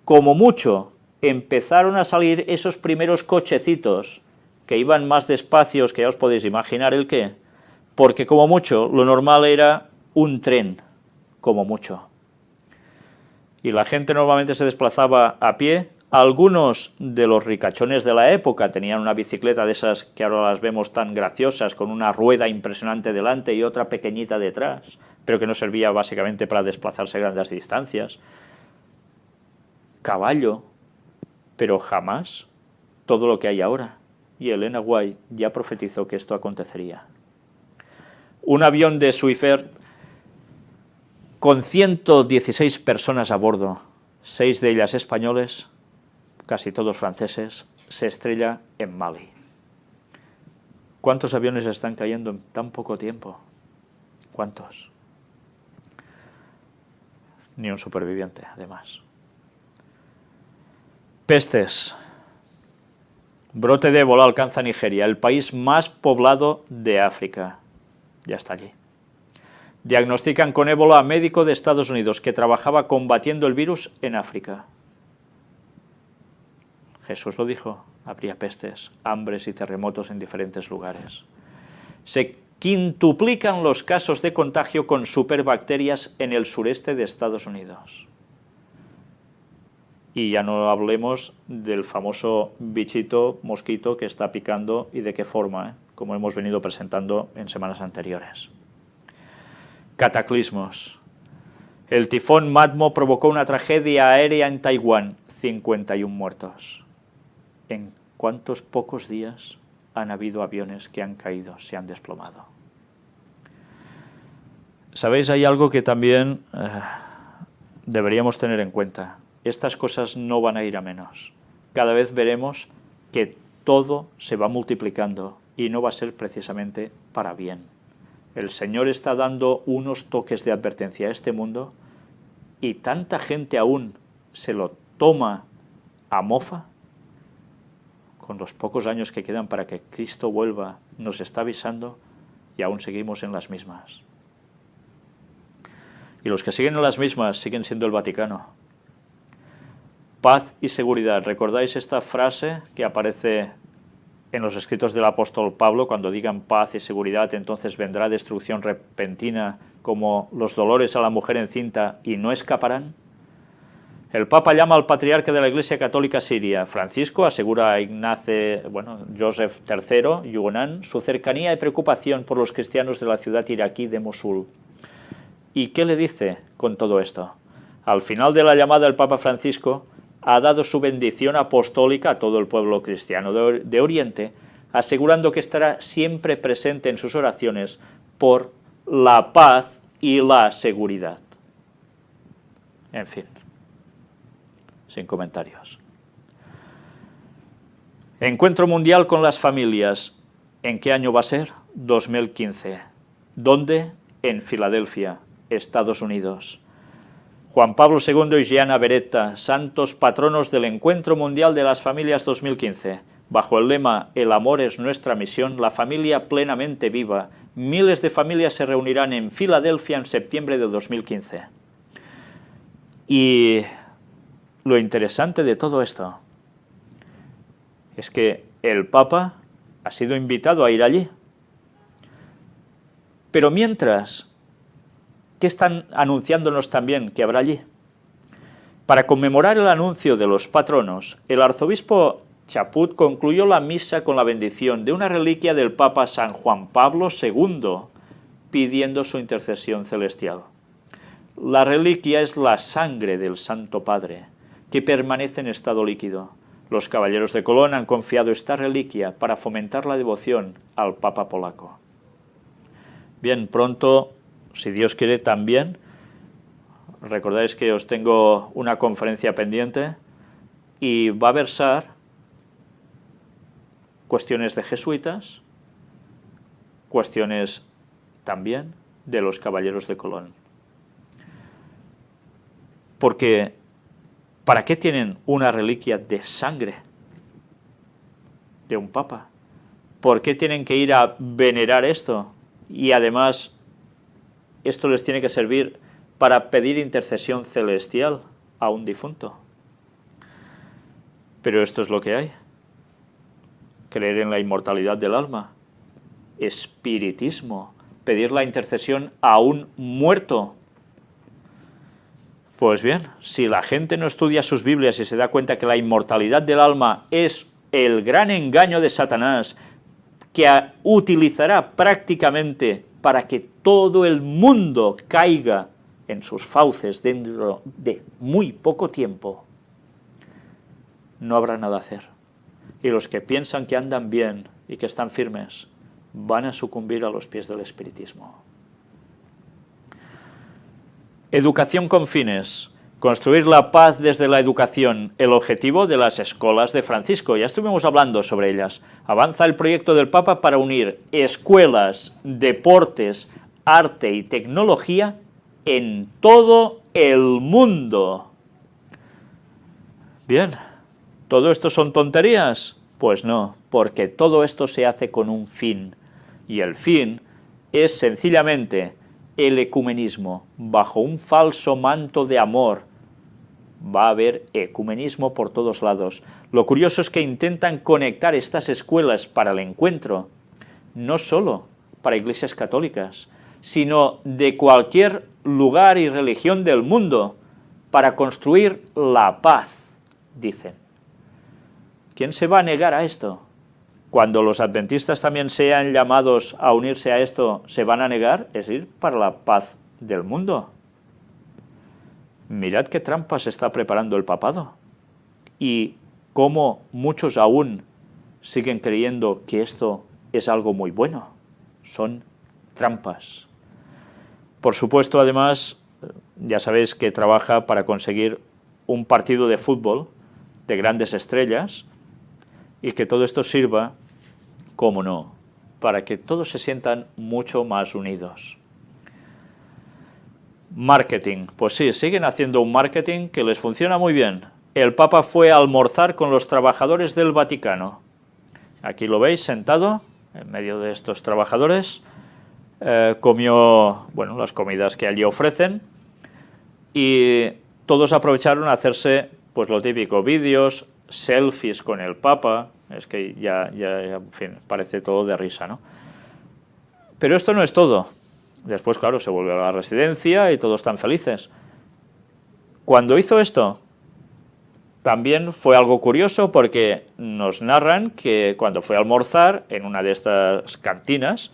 como mucho empezaron a salir esos primeros cochecitos que iban más despacios, que ya os podéis imaginar el qué, porque como mucho lo normal era un tren, como mucho. Y la gente normalmente se desplazaba a pie. Algunos de los ricachones de la época tenían una bicicleta de esas que ahora las vemos tan graciosas, con una rueda impresionante delante y otra pequeñita detrás, pero que no servía básicamente para desplazarse grandes distancias. Caballo, pero jamás todo lo que hay ahora. Y Elena White ya profetizó que esto acontecería. Un avión de Swiffer con 116 personas a bordo, 6 de ellas españoles, casi todos franceses, se estrella en Mali. ¿Cuántos aviones están cayendo en tan poco tiempo? ¿Cuántos? Ni un superviviente, además. Pestes. Brote de ébola alcanza Nigeria, el país más poblado de África. Ya está allí. Diagnostican con ébola a médico de Estados Unidos que trabajaba combatiendo el virus en África. Jesús lo dijo, habría pestes, hambres y terremotos en diferentes lugares. Se quintuplican los casos de contagio con superbacterias en el sureste de Estados Unidos. Y ya no hablemos del famoso bichito, mosquito, que está picando y de qué forma, como hemos venido presentando en semanas anteriores. Cataclismos. El tifón Matmo provocó una tragedia aérea en Taiwán, 51 muertos. ¿En cuántos pocos días han habido aviones que han caído, se han desplomado? ¿Sabéis? Hay algo que también deberíamos tener en cuenta. Estas cosas no van a ir a menos. Cada vez veremos que todo se va multiplicando y no va a ser precisamente para bien. El Señor está dando unos toques de advertencia a este mundo y tanta gente aún se lo toma a mofa. Con los pocos años que quedan para que Cristo vuelva, nos está avisando y aún seguimos en las mismas. Y los que siguen en las mismas siguen siendo el Vaticano. Paz y seguridad. ¿Recordáis esta frase que aparece en los escritos del apóstol Pablo? Cuando digan paz y seguridad, entonces vendrá destrucción repentina como los dolores a la mujer encinta y no escaparán. El Papa llama al patriarca de la Iglesia Católica Siria, Francisco, asegura a Joseph III, Yugonan, su cercanía y preocupación por los cristianos de la ciudad iraquí de Mosul. ¿Y qué le dice con todo esto? Al final de la llamada, el Papa Francisco ha dado su bendición apostólica a todo el pueblo cristiano de Oriente, asegurando que estará siempre presente en sus oraciones por la paz y la seguridad. En fin, sin comentarios. Encuentro mundial con las familias. ¿En qué año va a ser? 2015. ¿Dónde? En Filadelfia, Estados Unidos. Juan Pablo II y Gianna Beretta, santos patronos del Encuentro Mundial de las Familias 2015. Bajo el lema "El amor es nuestra misión", la familia plenamente viva, miles de familias se reunirán en Filadelfia en septiembre de 2015. Y lo interesante de todo esto es que el Papa ha sido invitado a ir allí. Pero mientras, ¿qué están anunciándonos también que habrá allí? Para conmemorar el anuncio de los patronos, el arzobispo Chaput concluyó la misa con la bendición de una reliquia del Papa San Juan Pablo II, pidiendo su intercesión celestial. La reliquia es la sangre del Santo Padre, que permanece en estado líquido. Los caballeros de Colón han confiado esta reliquia para fomentar la devoción al Papa polaco. Bien, pronto, si Dios quiere también, recordáis que os tengo una conferencia pendiente y va a versar cuestiones de jesuitas, cuestiones también de los caballeros de Colón. Porque, ¿para qué tienen una reliquia de sangre de un papa? ¿Por qué tienen que ir a venerar esto? Y además, esto les tiene que servir para pedir intercesión celestial a un difunto. Pero esto es lo que hay. Creer en la inmortalidad del alma. Espiritismo. Pedir la intercesión a un muerto. Pues bien, si la gente no estudia sus Biblias y se da cuenta que la inmortalidad del alma es el gran engaño de Satanás, que utilizará prácticamente para que todo el mundo caiga en sus fauces dentro de muy poco tiempo, no habrá nada a hacer. Y los que piensan que andan bien y que están firmes, van a sucumbir a los pies del espiritismo. Educación con fines. Construir la paz desde la educación, el objetivo de las escuelas de Francisco. Ya estuvimos hablando sobre ellas. Avanza el proyecto del Papa para unir escuelas, deportes, arte y tecnología en todo el mundo. Bien, ¿todo esto son tonterías? Pues no, porque todo esto se hace con un fin. Y el fin es sencillamente el ecumenismo. Bajo un falso manto de amor va a haber ecumenismo por todos lados. Lo curioso es que intentan conectar estas escuelas para el encuentro, no solo para iglesias católicas, sino de cualquier lugar y religión del mundo, para construir la paz, dicen. ¿Quién se va a negar a esto? Cuando los adventistas también sean llamados a unirse a esto, ¿se van a negar? Es ir para la paz del mundo. Mirad qué trampas está preparando el papado y cómo muchos aún siguen creyendo que esto es algo muy bueno. Son trampas. Por supuesto, además, ya sabéis que trabaja para conseguir un partido de fútbol de grandes estrellas y que todo esto sirva, cómo no, para que todos se sientan mucho más unidos. Marketing. Pues sí, siguen haciendo un marketing que les funciona muy bien. El Papa fue a almorzar con los trabajadores del Vaticano. Aquí lo veis sentado en medio de estos trabajadores. Comió, bueno, las comidas que allí ofrecen y todos aprovecharon a hacerse, pues lo típico, vídeos, selfies con el Papa. Es que ya, en fin, parece todo de risa, ¿no? Pero esto no es todo. Después, claro, se volvió a la residencia y todos están felices. Cuando hizo esto, también fue algo curioso porque nos narran que cuando fue a almorzar en una de estas cantinas,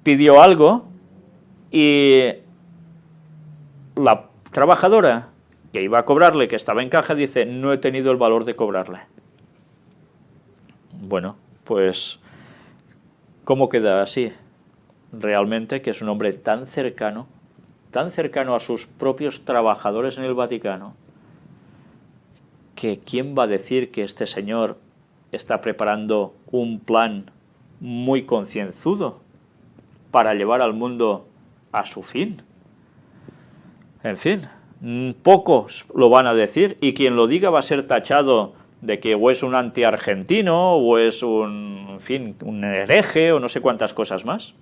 pidió algo y la trabajadora que iba a cobrarle, que estaba en caja, dice, no he tenido el valor de cobrarle. Bueno, pues, ¿cómo queda así? Realmente que es un hombre tan cercano a sus propios trabajadores en el Vaticano, que ¿quién va a decir que este señor está preparando un plan muy concienzudo para llevar al mundo a su fin? En fin, pocos lo van a decir, y quien lo diga va a ser tachado de que o es un anti-argentino, o es un, en fin, un hereje, o no sé cuántas cosas más.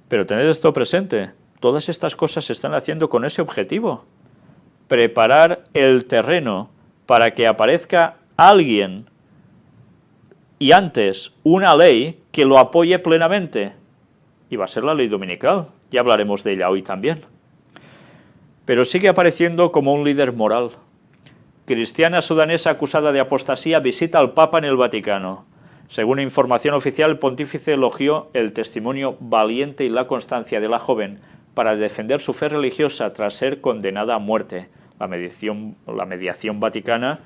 Pero tener esto presente, todas estas cosas se están haciendo con ese objetivo, preparar el terreno para que aparezca alguien y antes una ley que lo apoye plenamente. Y va a ser la ley dominical, ya hablaremos de ella hoy también. Pero sigue apareciendo como un líder moral. Cristiana sudanesa acusada de apostasía visita al Papa en el Vaticano. Según información oficial, el pontífice elogió el testimonio valiente y la constancia de la joven para defender su fe religiosa tras ser condenada a muerte. La mediación vaticana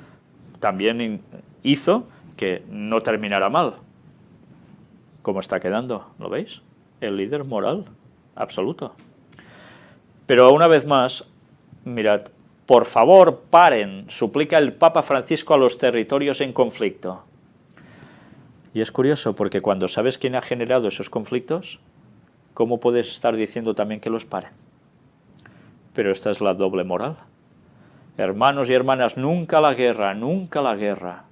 también hizo que no terminara mal. ¿Cómo está quedando? ¿Lo veis? El líder moral absoluto. Pero una vez más, mirad, por favor paren, suplica el Papa Francisco a los territorios en conflicto. Y es curioso porque cuando sabes quién ha generado esos conflictos, ¿cómo puedes estar diciendo también que los paren? Pero esta es la doble moral. Hermanos y hermanas, nunca la guerra, nunca la guerra.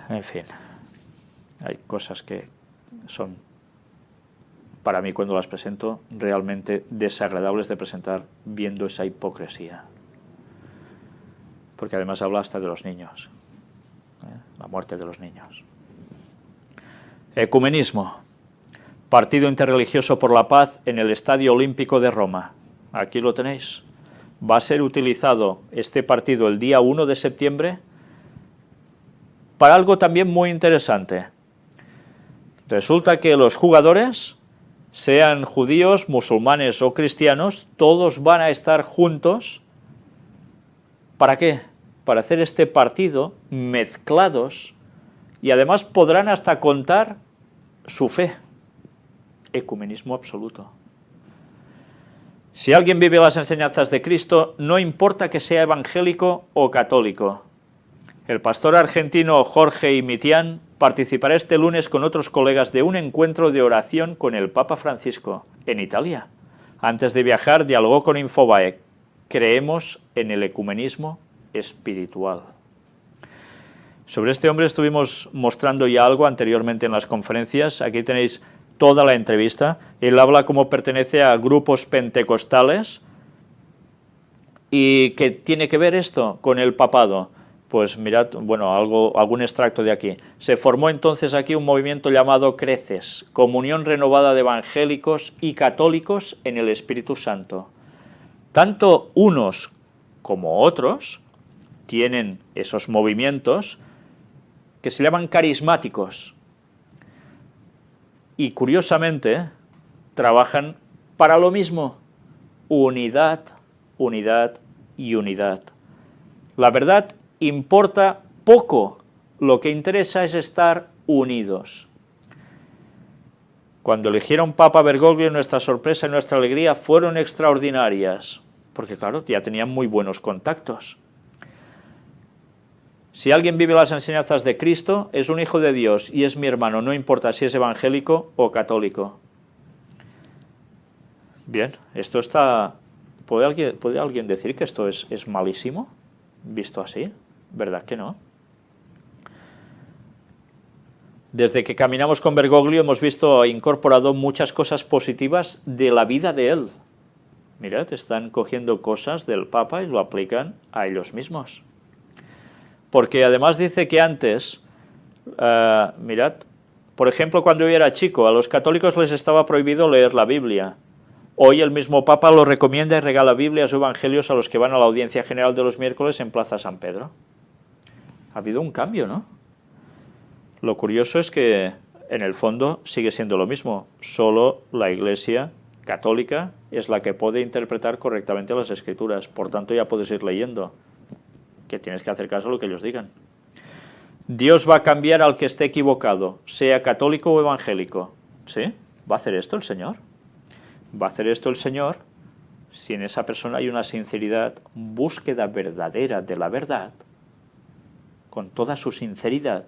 En fin, hay cosas que son, para mí cuando las presento, realmente desagradables de presentar viendo esa hipocresía. Porque además habla hasta de los niños, la muerte de los niños. Ecumenismo. Partido interreligioso por la paz en el Estadio Olímpico de Roma. Aquí lo tenéis. Va a ser utilizado este partido el día 1 de septiembre para algo también muy interesante. Resulta que los jugadores, sean judíos, musulmanes o cristianos, todos van a estar juntos. ¿Para qué? Para hacer este partido mezclados y además podrán hasta contar su fe. Ecumenismo absoluto. Si alguien vive las enseñanzas de Cristo, no importa que sea evangélico o católico. El pastor argentino Jorge Imitián participará este lunes con otros colegas de un encuentro de oración con el Papa Francisco en Italia. Antes de viajar, dialogó con Infobae. Creemos en el ecumenismo espiritual. Sobre este hombre estuvimos mostrando ya algo anteriormente en las conferencias. Aquí tenéis toda la entrevista. Él habla cómo pertenece a grupos pentecostales. ¿Y qué tiene que ver esto con el papado? Pues mirad, bueno, algún extracto de aquí. Se formó entonces aquí un movimiento llamado Creces, Comunión Renovada de Evangélicos y Católicos en el Espíritu Santo. Tanto unos como otros tienen esos movimientos que se llaman carismáticos. Y curiosamente trabajan para lo mismo. Unidad, unidad y unidad. La verdad importa poco, lo que interesa es estar unidos. Cuando eligieron Papa Bergoglio, nuestra sorpresa y nuestra alegría fueron extraordinarias, porque claro, ya tenían muy buenos contactos. Si alguien vive las enseñanzas de Cristo, es un hijo de Dios y es mi hermano, no importa si es evangélico o católico. Bien, esto está... ¿Puede alguien decir que esto es malísimo, visto así? ¿Verdad que no? Desde que caminamos con Bergoglio hemos visto incorporado muchas cosas positivas de la vida de él. Mirad, están cogiendo cosas del Papa y lo aplican a ellos mismos. Porque además dice que antes, mirad, por ejemplo, cuando yo era chico, a los católicos les estaba prohibido leer la Biblia. Hoy el mismo Papa lo recomienda y regala Biblias o evangelios a los que van a la audiencia general de los miércoles en Plaza San Pedro. Ha habido un cambio, ¿no? Lo curioso es que, en el fondo, sigue siendo lo mismo. Solo la Iglesia católica es la que puede interpretar correctamente las Escrituras. Por tanto, ya puedes ir leyendo, que tienes que hacer caso a lo que ellos digan. Dios va a cambiar al que esté equivocado, sea católico o evangélico. ¿Sí? ¿Va a hacer esto el Señor? Va a hacer esto el Señor si en esa persona hay una sinceridad, búsqueda verdadera de la verdad, con toda su sinceridad,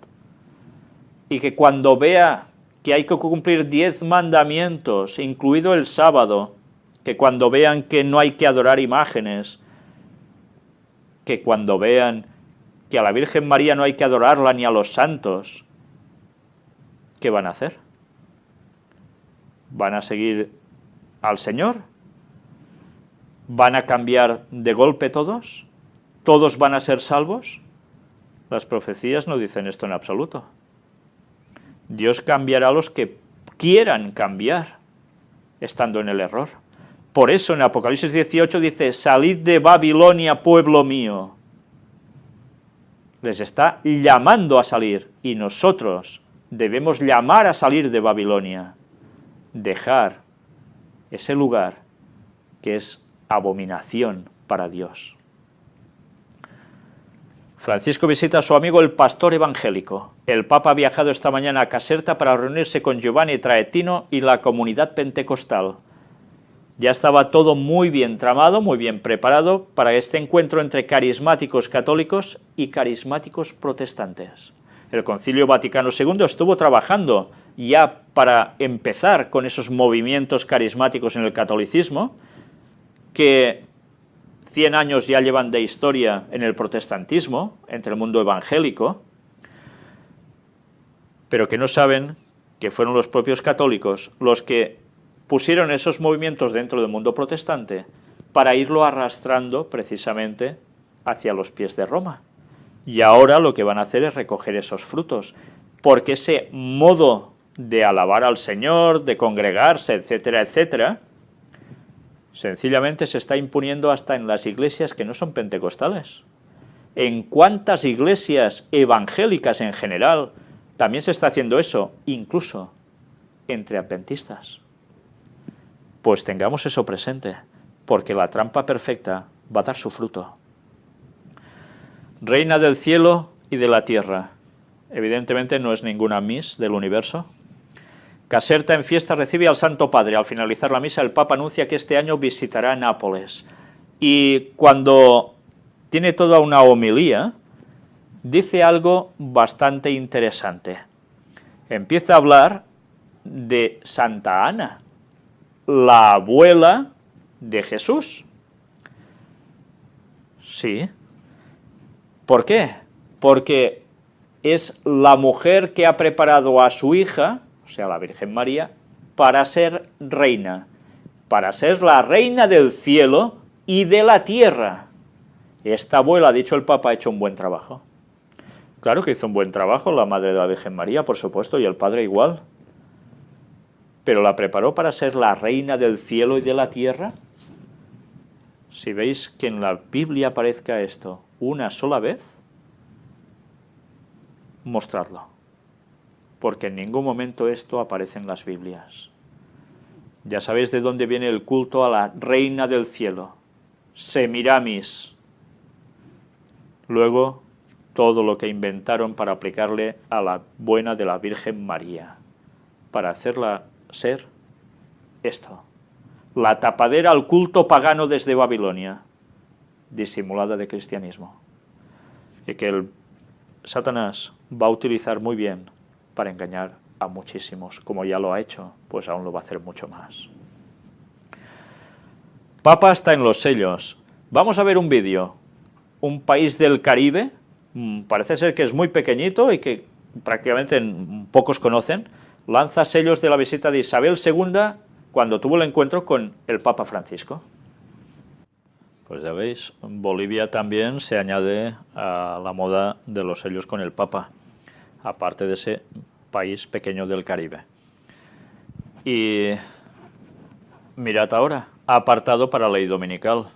y que cuando vea que hay que cumplir 10 mandamientos, incluido el sábado, que cuando vean que no hay que adorar imágenes, que cuando vean que a la Virgen María no hay que adorarla ni a los santos, ¿qué van a hacer? ¿Van a seguir al Señor? ¿Van a cambiar de golpe todos? ¿Todos van a ser salvos? Las profecías no dicen esto en absoluto. Dios cambiará a los que quieran cambiar, estando en el error. Por eso en Apocalipsis 18 dice, salid de Babilonia, pueblo mío. Les está llamando a salir, y nosotros debemos llamar a salir de Babilonia, dejar ese lugar que es abominación para Dios. Francisco visita a su amigo el pastor evangélico. El Papa ha viajado esta mañana a Caserta para reunirse con Giovanni Traetino y la comunidad pentecostal. Ya estaba todo muy bien tramado, muy bien preparado para este encuentro entre carismáticos católicos y carismáticos protestantes. El Concilio Vaticano II estuvo trabajando ya para empezar con esos movimientos carismáticos en el catolicismo, que 100 años ya llevan de historia en el protestantismo, entre el mundo evangélico, pero que no saben que fueron los propios católicos los que pusieron esos movimientos dentro del mundo protestante para irlo arrastrando precisamente hacia los pies de Roma. Y ahora lo que van a hacer es recoger esos frutos, porque ese modo de alabar al Señor, de congregarse, etcétera, etcétera, sencillamente se está imponiendo hasta en las iglesias que no son pentecostales. ¿En cuántas iglesias evangélicas en general también se está haciendo eso, incluso entre adventistas? Pues tengamos eso presente, porque la trampa perfecta va a dar su fruto. Reina del cielo y de la tierra. Evidentemente no es ninguna Miss del universo. Caserta en fiesta recibe al Santo Padre. Al finalizar la misa, el Papa anuncia que este año visitará Nápoles. Y cuando tiene toda una homilía, dice algo bastante interesante. Empieza a hablar de Santa Ana, la abuela de Jesús. Sí. ¿Por qué? Porque es la mujer que ha preparado a su hija, o sea, la Virgen María, para ser reina, para ser la reina del cielo y de la tierra. Esta abuela, ha dicho el Papa, ha hecho un buen trabajo. Claro que hizo un buen trabajo la madre de la Virgen María, por supuesto, y el padre igual. Pero la preparó para ser la reina del cielo y de la tierra. Si veis que en la Biblia aparezca esto una sola vez, mostradlo. Porque en ningún momento esto aparece en las Biblias. Ya sabéis de dónde viene el culto a la reina del cielo, Semiramis. Luego, todo lo que inventaron para aplicarle a la buena de la Virgen María, para hacerla ser esto, la tapadera al culto pagano desde Babilonia, disimulada de cristianismo, y que el Satanás va a utilizar muy bien para engañar a muchísimos, como ya lo ha hecho, pues aún lo va a hacer mucho más. Papa está en los sellos. Vamos a ver un vídeo. Un país del Caribe, parece ser que es muy pequeñito y que prácticamente pocos conocen, lanza sellos de la visita de Isabel II cuando tuvo el encuentro con el Papa Francisco. Pues ya veis, Bolivia también se añade a la moda de los sellos con el Papa, aparte de ese país pequeño del Caribe. Y mirad ahora, apartado para ley dominical.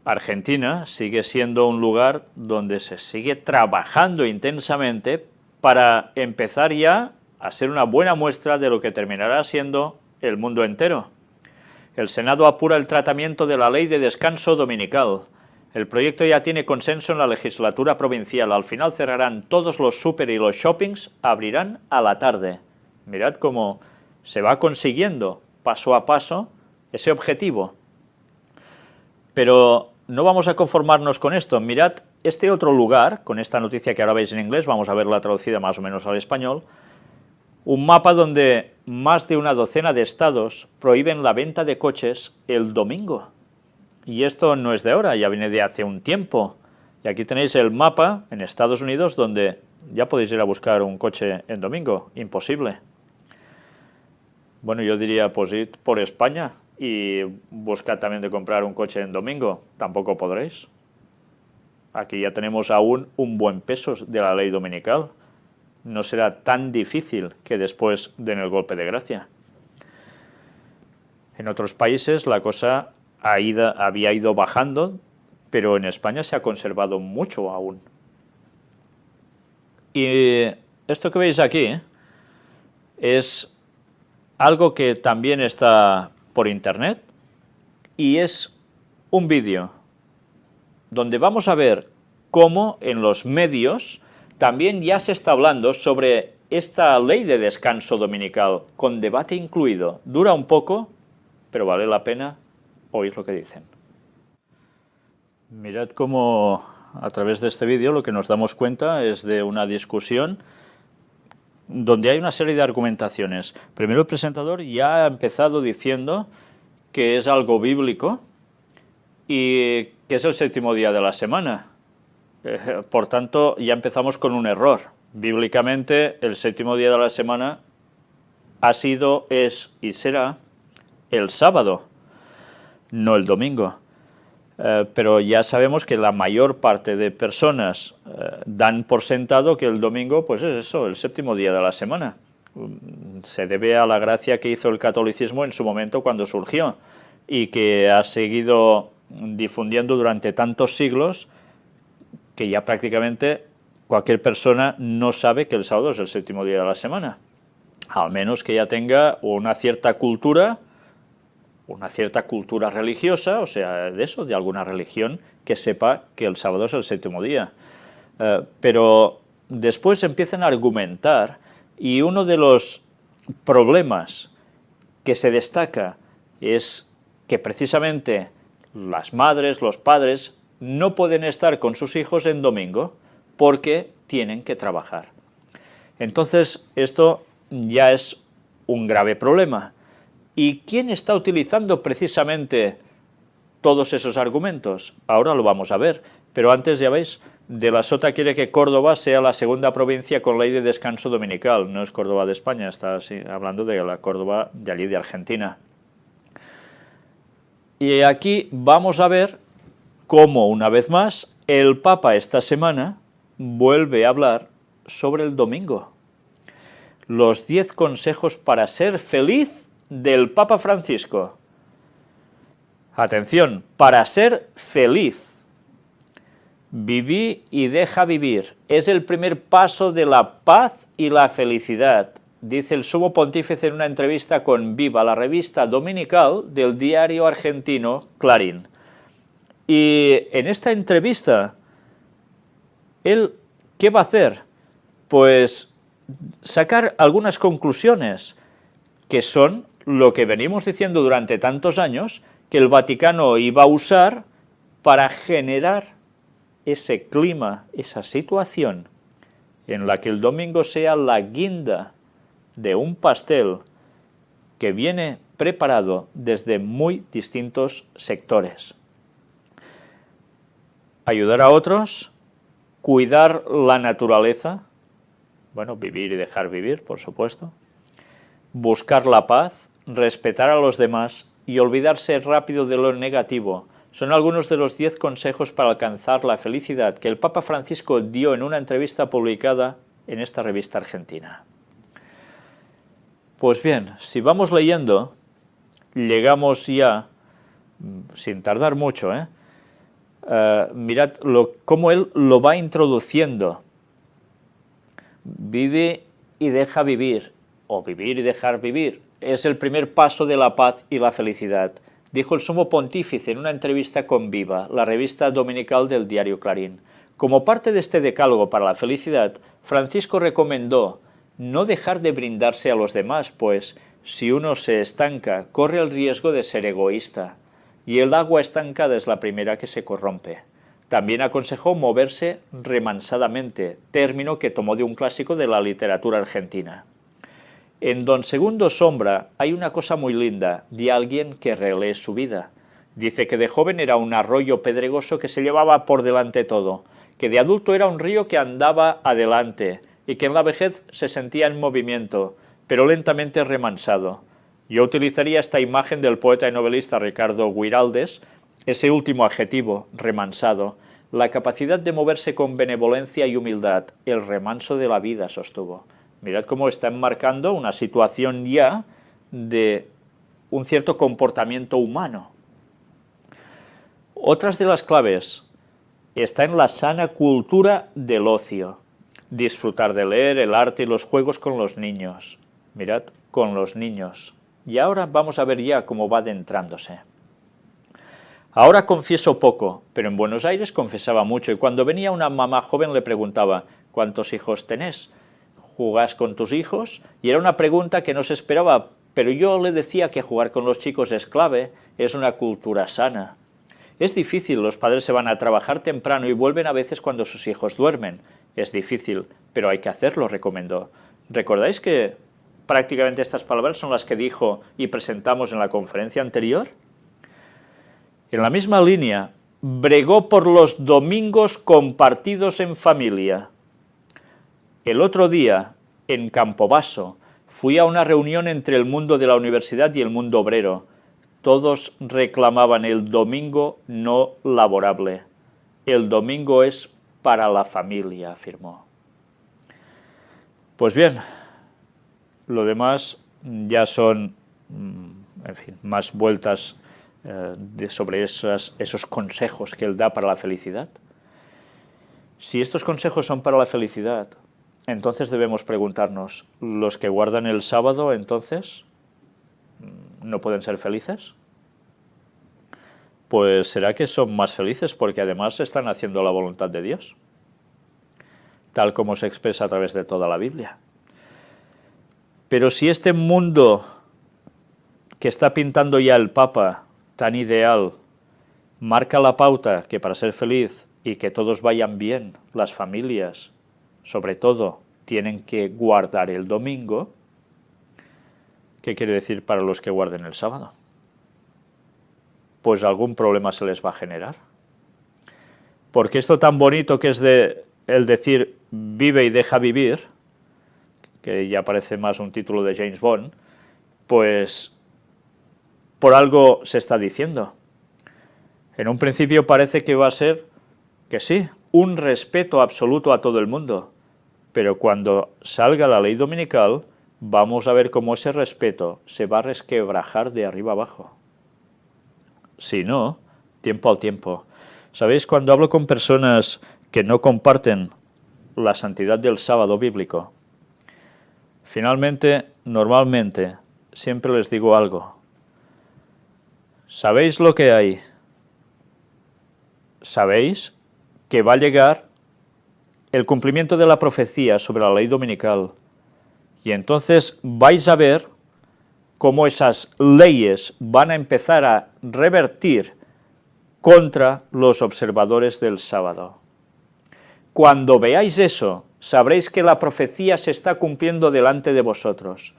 Argentina sigue siendo un lugar donde se sigue trabajando intensamente para empezar ya a ser una buena muestra de lo que terminará siendo el mundo entero. El Senado apura el tratamiento de la ley de descanso dominical. El proyecto ya tiene consenso en la legislatura provincial. Al final cerrarán todos los súper y los shoppings, abrirán a la tarde. Mirad cómo se va consiguiendo paso a paso ese objetivo. Pero no vamos a conformarnos con esto. Mirad este otro lugar, con esta noticia que ahora veis en inglés, vamos a verla traducida más o menos al español, un mapa donde más de una docena de estados prohíben la venta de coches el domingo. Y esto no es de ahora, ya viene de hace un tiempo. Y aquí tenéis el mapa en Estados Unidos donde ya podéis ir a buscar un coche en domingo. Imposible. Bueno, yo diría, pues id por España y buscad también de comprar un coche en domingo. Tampoco podréis. aquí ya tenemos aún un buen peso de la ley dominical. No será tan difícil que después den el golpe de gracia. En otros países la cosa había ido bajando, pero en España se ha conservado mucho aún. Y esto que veis aquí es algo que también está por internet y es un vídeo donde vamos a ver cómo en los medios también ya se está hablando sobre esta ley de descanso dominical, con debate incluido. Dura un poco, pero vale la pena oír lo que dicen. Mirad cómo a través de este vídeo lo que nos damos cuenta es de una discusión donde hay una serie de argumentaciones. Primero el presentador ya ha empezado diciendo que es algo bíblico y que es el séptimo día de la semana. Por tanto, ya empezamos con un error. Bíblicamente, el séptimo día de la semana ha sido, es y será el sábado, no el domingo. Pero ya sabemos que la mayor parte de personas dan por sentado que el domingo, pues es eso, el séptimo día de la semana. Se debe a la gracia que hizo el catolicismo en su momento cuando surgió y que ha seguido difundiendo durante tantos siglos que ya prácticamente cualquier persona no sabe que el sábado es el séptimo día de la semana, al menos que ya tenga una cierta cultura religiosa, o sea, de eso, de alguna religión, que sepa que el sábado es el séptimo día. Pero después empiezan a argumentar, y uno de los problemas que se destaca es que precisamente las madres, los padres, no pueden estar con sus hijos en domingo porque tienen que trabajar. Entonces, esto ya es un grave problema. ¿Y quién está utilizando precisamente todos esos argumentos? Ahora lo vamos a ver, pero antes, ya veis, De la Sota quiere que Córdoba sea la segunda provincia con ley de descanso dominical. No es Córdoba de España, está así, hablando de la Córdoba de allí de Argentina. Y aquí vamos a ver cómo, una vez más, el Papa esta semana vuelve a hablar sobre el domingo. Los 10 consejos para ser feliz del Papa Francisco. Atención, para ser feliz. Viví y deja vivir. Es el primer paso de la paz y la felicidad, dice el sumo pontífice en una entrevista con Viva, la revista dominical del diario argentino Clarín. Y en esta entrevista, ¿él qué va a hacer? Pues sacar algunas conclusiones, que son lo que venimos diciendo durante tantos años, que el Vaticano iba a usar para generar ese clima, esa situación en la que el domingo sea la guinda de un pastel que viene preparado desde muy distintos sectores. Ayudar a otros, cuidar la naturaleza, bueno, vivir y dejar vivir, por supuesto, buscar la paz, respetar a los demás y olvidarse rápido de lo negativo. Son algunos de los 10 consejos para alcanzar la felicidad que el Papa Francisco dio en una entrevista publicada en esta revista argentina. Pues bien, si vamos leyendo, llegamos ya, sin tardar mucho, mirad cómo él lo va introduciendo. Vive y deja vivir, o vivir y dejar vivir, es el primer paso de la paz y la felicidad, dijo el sumo pontífice en una entrevista con Viva, la revista dominical del diario Clarín. Como parte de este decálogo para la felicidad, Francisco recomendó no dejar de brindarse a los demás, pues si uno se estanca, corre el riesgo de ser egoísta, y el agua estancada es la primera que se corrompe. También aconsejó moverse remansadamente, término que tomó de un clásico de la literatura argentina. En Don Segundo Sombra hay una cosa muy linda de alguien que relee su vida. Dice que de joven era un arroyo pedregoso que se llevaba por delante todo, que de adulto era un río que andaba adelante y que en la vejez se sentía en movimiento, pero lentamente remansado. Yo utilizaría esta imagen del poeta y novelista Ricardo Guiraldes, ese último adjetivo, remansado, la capacidad de moverse con benevolencia y humildad, el remanso de la vida, sostuvo. Mirad cómo está enmarcando una situación ya de un cierto comportamiento humano. Otras de las claves está en la sana cultura del ocio. Disfrutar de leer, el arte y los juegos con los niños. Mirad, con los niños. Y ahora vamos a ver ya cómo va adentrándose. Ahora confieso poco, pero en Buenos Aires confesaba mucho, y cuando venía una mamá joven le preguntaba, ¿cuántos hijos tenés? ¿Jugás con tus hijos? Y era una pregunta que no se esperaba, pero yo le decía que jugar con los chicos es clave, es una cultura sana. Es difícil, los padres se van a trabajar temprano y vuelven a veces cuando sus hijos duermen. Es difícil, pero hay que hacerlo, recomendó. ¿Recordáis que prácticamente estas palabras son las que dijo y presentamos en la conferencia anterior? En la misma línea, bregó por los domingos compartidos en familia. El otro día, en Campobasso, fui a una reunión entre el mundo de la universidad y el mundo obrero. Todos reclamaban el domingo no laborable. El domingo es para la familia, afirmó. Pues bien, lo demás ya son, en fin, más vueltas sobre esos consejos que él da para la felicidad. Si estos consejos son para la felicidad, entonces debemos preguntarnos, ¿los que guardan el sábado, entonces, no pueden ser felices? Pues será que son más felices porque además están haciendo la voluntad de Dios, tal como se expresa a través de toda la Biblia. Pero si este mundo que está pintando ya el Papa, tan ideal, marca la pauta que para ser feliz y que todos vayan bien, las familias, sobre todo, tienen que guardar el domingo, ¿qué quiere decir para los que guarden el sábado? Pues algún problema se les va a generar. Porque esto tan bonito que es el decir vive y deja vivir, que ya parece más un título de James Bond, pues por algo se está diciendo. En un principio parece que va a ser, que sí, un respeto absoluto a todo el mundo, pero cuando salga la ley dominical vamos a ver cómo ese respeto se va a resquebrajar de arriba abajo. Si no, tiempo al tiempo. ¿Sabéis? Cuando hablo con personas que no comparten la santidad del sábado bíblico, finalmente, normalmente, siempre les digo algo. ¿Sabéis lo que hay? ¿Sabéis que va a llegar el cumplimiento de la profecía sobre la ley dominical? Y entonces vais a ver cómo esas leyes van a empezar a revertir contra los observadores del sábado. Cuando veáis eso, sabréis que la profecía se está cumpliendo delante de vosotros.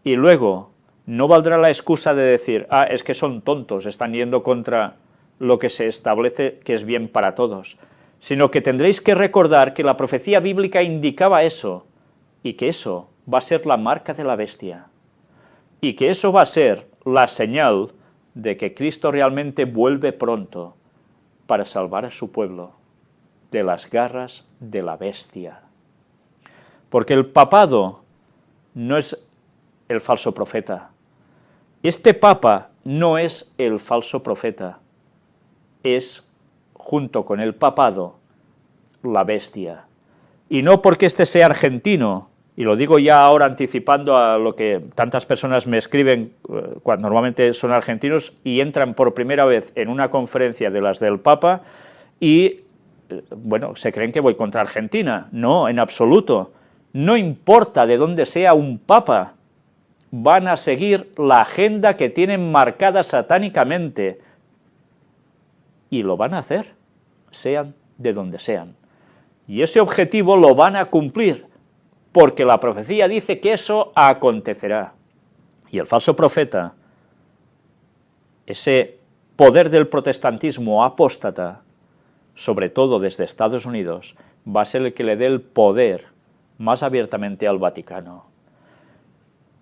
Y luego no valdrá la excusa de decir, es que son tontos, están yendo contra lo que se establece que es bien para todos, sino que tendréis que recordar que la profecía bíblica indicaba eso, y que eso va a ser la marca de la bestia, y que eso va a ser la señal de que Cristo realmente vuelve pronto para salvar a su pueblo de las garras de la bestia. Porque el papado no es el falso profeta. Este papa no es el falso profeta, es, junto con el papado, la bestia. Y no porque este sea argentino, y lo digo ya ahora anticipando a lo que tantas personas me escriben, cuando normalmente son argentinos, y entran por primera vez en una conferencia de las del Papa, y, bueno, se creen que voy contra Argentina. No, en absoluto. No importa de dónde sea un papa, van a seguir la agenda que tienen marcada satánicamente, y lo van a hacer, sean de donde sean. Y ese objetivo lo van a cumplir, porque la profecía dice que eso acontecerá. Y el falso profeta, ese poder del protestantismo apóstata, sobre todo desde Estados Unidos, va a ser el que le dé el poder más abiertamente al Vaticano.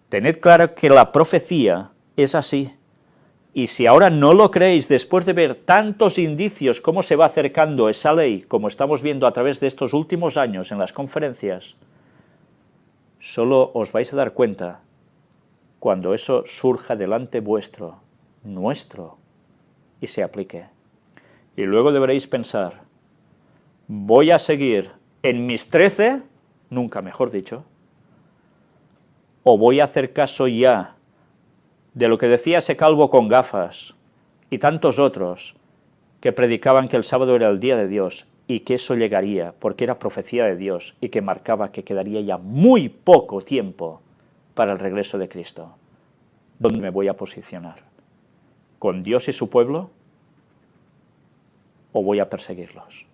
Tened claro que la profecía es así, Y si ahora no lo creéis, después de ver tantos indicios cómo se va acercando esa ley, como estamos viendo a través de estos últimos años en las conferencias, solo os vais a dar cuenta cuando eso surja delante vuestro, nuestro, y se aplique. Y luego deberéis pensar, ¿voy a seguir en mis 13, nunca mejor dicho, o voy a hacer caso ya de lo que decía ese calvo con gafas y tantos otros que predicaban que el sábado era el día de Dios y que eso llegaría porque era profecía de Dios y que marcaba que quedaría ya muy poco tiempo para el regreso de Cristo? ¿Dónde me voy a posicionar? ¿Con Dios y su pueblo? ¿O voy a perseguirlos?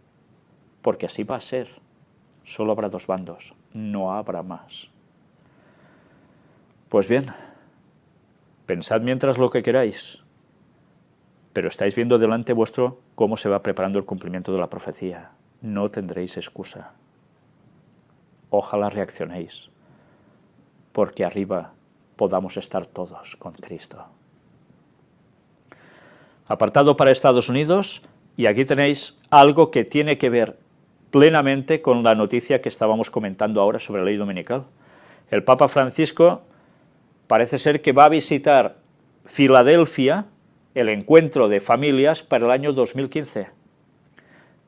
Porque así va a ser. Solo habrá dos bandos, no habrá más. Pues bien, pensad mientras lo que queráis, pero estáis viendo delante vuestro cómo se va preparando el cumplimiento de la profecía. No tendréis excusa. Ojalá reaccionéis, porque arriba podamos estar todos con Cristo. Apartado para Estados Unidos, y aquí tenéis algo que tiene que ver plenamente con la noticia que estábamos comentando ahora sobre la ley dominical. El Papa Francisco parece ser que va a visitar Filadelfia, el encuentro de familias, para el año 2015.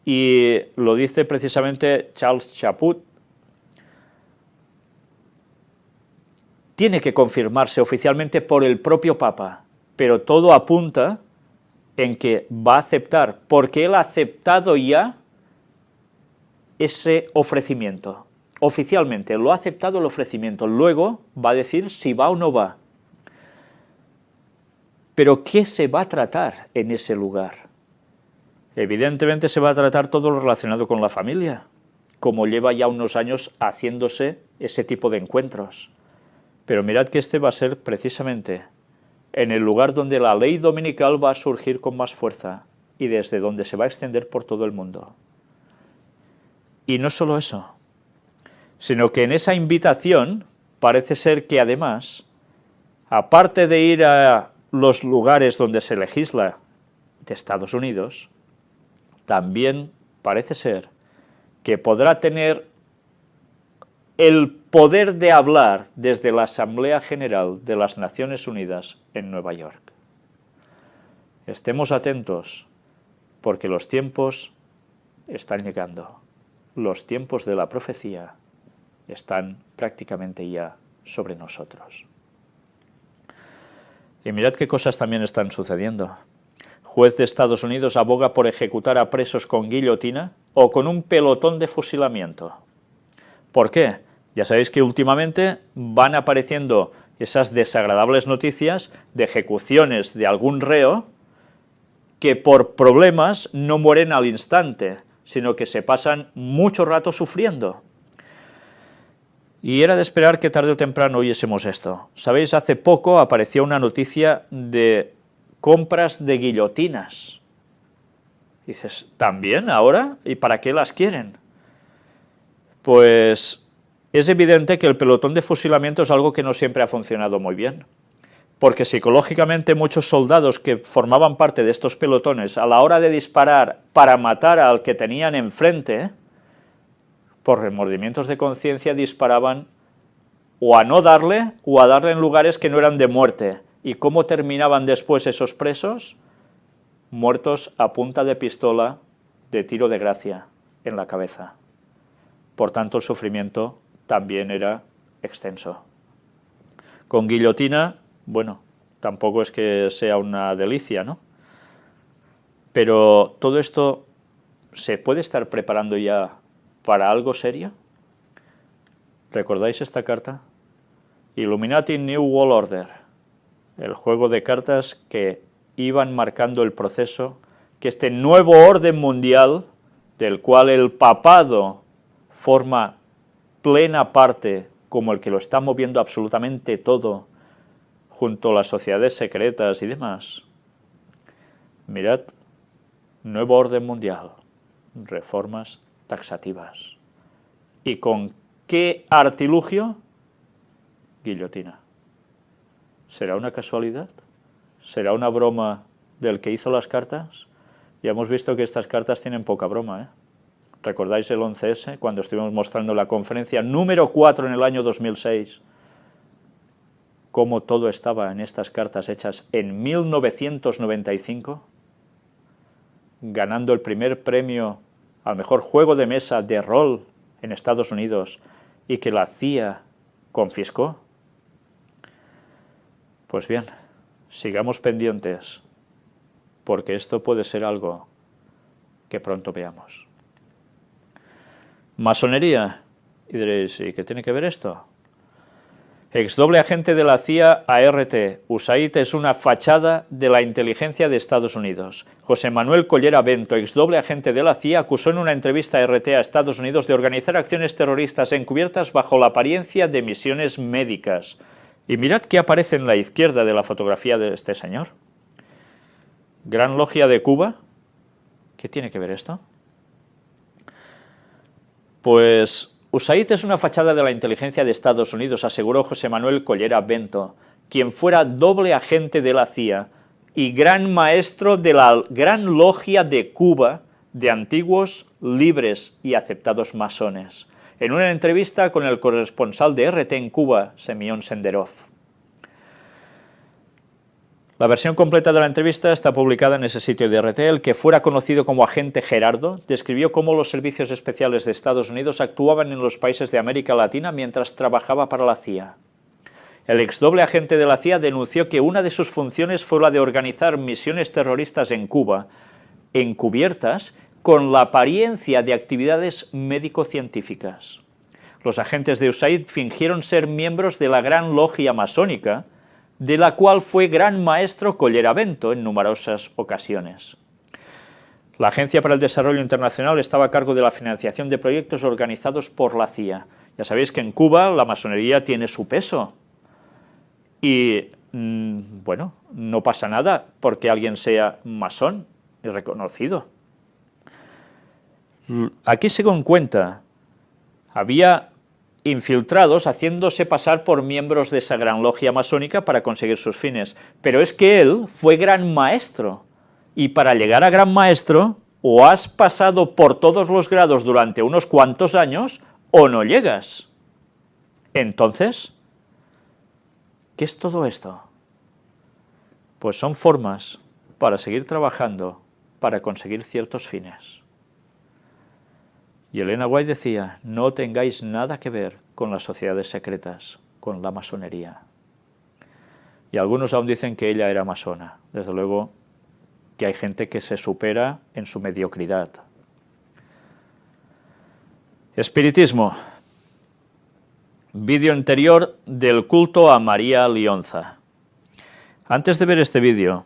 Y lo dice precisamente Charles Chaput. Tiene que confirmarse oficialmente por el propio Papa, pero todo apunta en que va a aceptar, porque él ha aceptado ya ese ofrecimiento. Oficialmente lo ha aceptado el ofrecimiento, luego va a decir si va o no va. Pero ¿qué se va a tratar en ese lugar? Evidentemente se va a tratar todo lo relacionado con la familia, como lleva ya unos años haciéndose ese tipo de encuentros. Pero mirad que este va a ser precisamente en el lugar donde la ley dominical va a surgir con más fuerza y desde donde se va a extender por todo el mundo. Y no solo eso, sino que en esa invitación parece ser que además, aparte de ir a los lugares donde se legisla de Estados Unidos, también parece ser que podrá tener el poder de hablar desde la Asamblea General de las Naciones Unidas en Nueva York. Estemos atentos, porque los tiempos están llegando. Los tiempos de la profecía están prácticamente ya sobre nosotros. Y mirad qué cosas también están sucediendo. Juez de Estados Unidos aboga por ejecutar a presos con guillotina o con un pelotón de fusilamiento. ¿Por qué? Ya sabéis que últimamente van apareciendo esas desagradables noticias de ejecuciones de algún reo que por problemas no mueren al instante, sino que se pasan mucho rato sufriendo. Y era de esperar que tarde o temprano oyésemos esto. Sabéis, hace poco apareció una noticia de compras de guillotinas. Dices, ¿también ahora? ¿Y para qué las quieren? Pues es evidente que el pelotón de fusilamiento es algo que no siempre ha funcionado muy bien, porque psicológicamente muchos soldados que formaban parte de estos pelotones, a la hora de disparar para matar al que tenían enfrente, por remordimientos de conciencia disparaban o a no darle, o a darle en lugares que no eran de muerte. ¿Y cómo terminaban después esos presos? Muertos a punta de pistola de tiro de gracia en la cabeza. Por tanto, el sufrimiento también era extenso. Con guillotina, bueno, tampoco es que sea una delicia, ¿no? Pero todo esto se puede estar preparando ya para algo serio. ¿Recordáis esta carta? Illuminati New World Order, el juego de cartas que iban marcando el proceso, que este nuevo orden mundial, del cual el papado forma plena parte, como el que lo está moviendo absolutamente todo, junto a las sociedades secretas y demás. Mirad, nuevo orden mundial, reformas taxativas. ¿Y con qué artilugio? Guillotina. ¿Será una casualidad? ¿Será una broma del que hizo las cartas? Ya hemos visto que estas cartas tienen poca broma, ¿eh? ¿Recordáis el 11S, cuando estuvimos mostrando la conferencia número 4 en el año 2006? Cómo todo estaba en estas cartas hechas en 1995, ganando el primer premio al mejor juego de mesa de rol en Estados Unidos y que la CIA confiscó. Pues bien, sigamos pendientes, porque esto puede ser algo que pronto veamos. Masonería. Y diréis, ¿y qué tiene que ver esto? Ex doble agente de la CIA a RT. USAID es una fachada de la inteligencia de Estados Unidos. José Manuel Collera Bento, ex doble agente de la CIA, acusó en una entrevista a RT a Estados Unidos de organizar acciones terroristas encubiertas bajo la apariencia de misiones médicas. Y mirad qué aparece en la izquierda de la fotografía de este señor. Gran Logia de Cuba. ¿Qué tiene que ver esto? Pues USAID es una fachada de la inteligencia de Estados Unidos, aseguró José Manuel Collera Bento, quien fuera doble agente de la CIA y gran maestro de la Gran Logia de Cuba de antiguos, libres y aceptados masones, en una entrevista con el corresponsal de RT en Cuba, Semyon Senderov. La versión completa de la entrevista está publicada en ese sitio de RT. El que fuera conocido como agente Gerardo describió cómo los servicios especiales de Estados Unidos actuaban en los países de América Latina mientras trabajaba para la CIA. El ex doble agente de la CIA denunció que una de sus funciones fue la de organizar misiones terroristas en Cuba, encubiertas, con la apariencia de actividades médico-científicas. Los agentes de USAID fingieron ser miembros de la Gran Logia Masónica, de la cual fue gran maestro Collera Bento en numerosas ocasiones. La Agencia para el Desarrollo Internacional estaba a cargo de la financiación de proyectos organizados por la CIA. Ya sabéis que en Cuba la masonería tiene su peso. Y, bueno, no pasa nada porque alguien sea masón y reconocido. Aquí según cuenta, había infiltrados haciéndose pasar por miembros de esa gran logia masónica para conseguir sus fines. Pero es que él fue gran maestro, y para llegar a gran maestro, o has pasado por todos los grados durante unos cuantos años, o no llegas. Entonces, ¿qué es todo esto? Pues son formas para seguir trabajando, para conseguir ciertos fines. Y Elena White decía, no tengáis nada que ver con las sociedades secretas, con la masonería. Y algunos aún dicen que ella era masona. Desde luego que hay gente que se supera en su mediocridad. Espiritismo. Vídeo anterior del culto a María Lionza. Antes de ver este vídeo,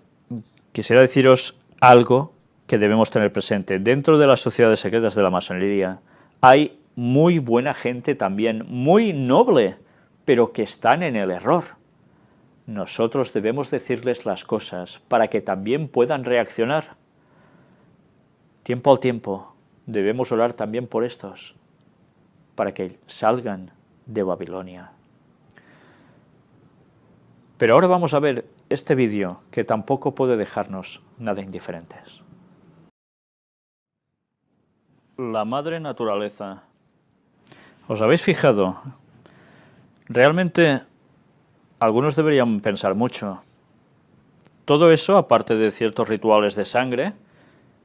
quisiera deciros algo que debemos tener presente. Dentro de las sociedades secretas de la masonería hay muy buena gente también, muy noble, pero que están en el error. Nosotros debemos decirles las cosas para que también puedan reaccionar. Tiempo al tiempo debemos orar también por estos, para que salgan de Babilonia. Pero ahora vamos a ver este vídeo que tampoco puede dejarnos nada indiferentes. La madre naturaleza. ¿Os habéis fijado? Realmente algunos deberían pensar mucho. Todo eso, aparte de ciertos rituales de sangre,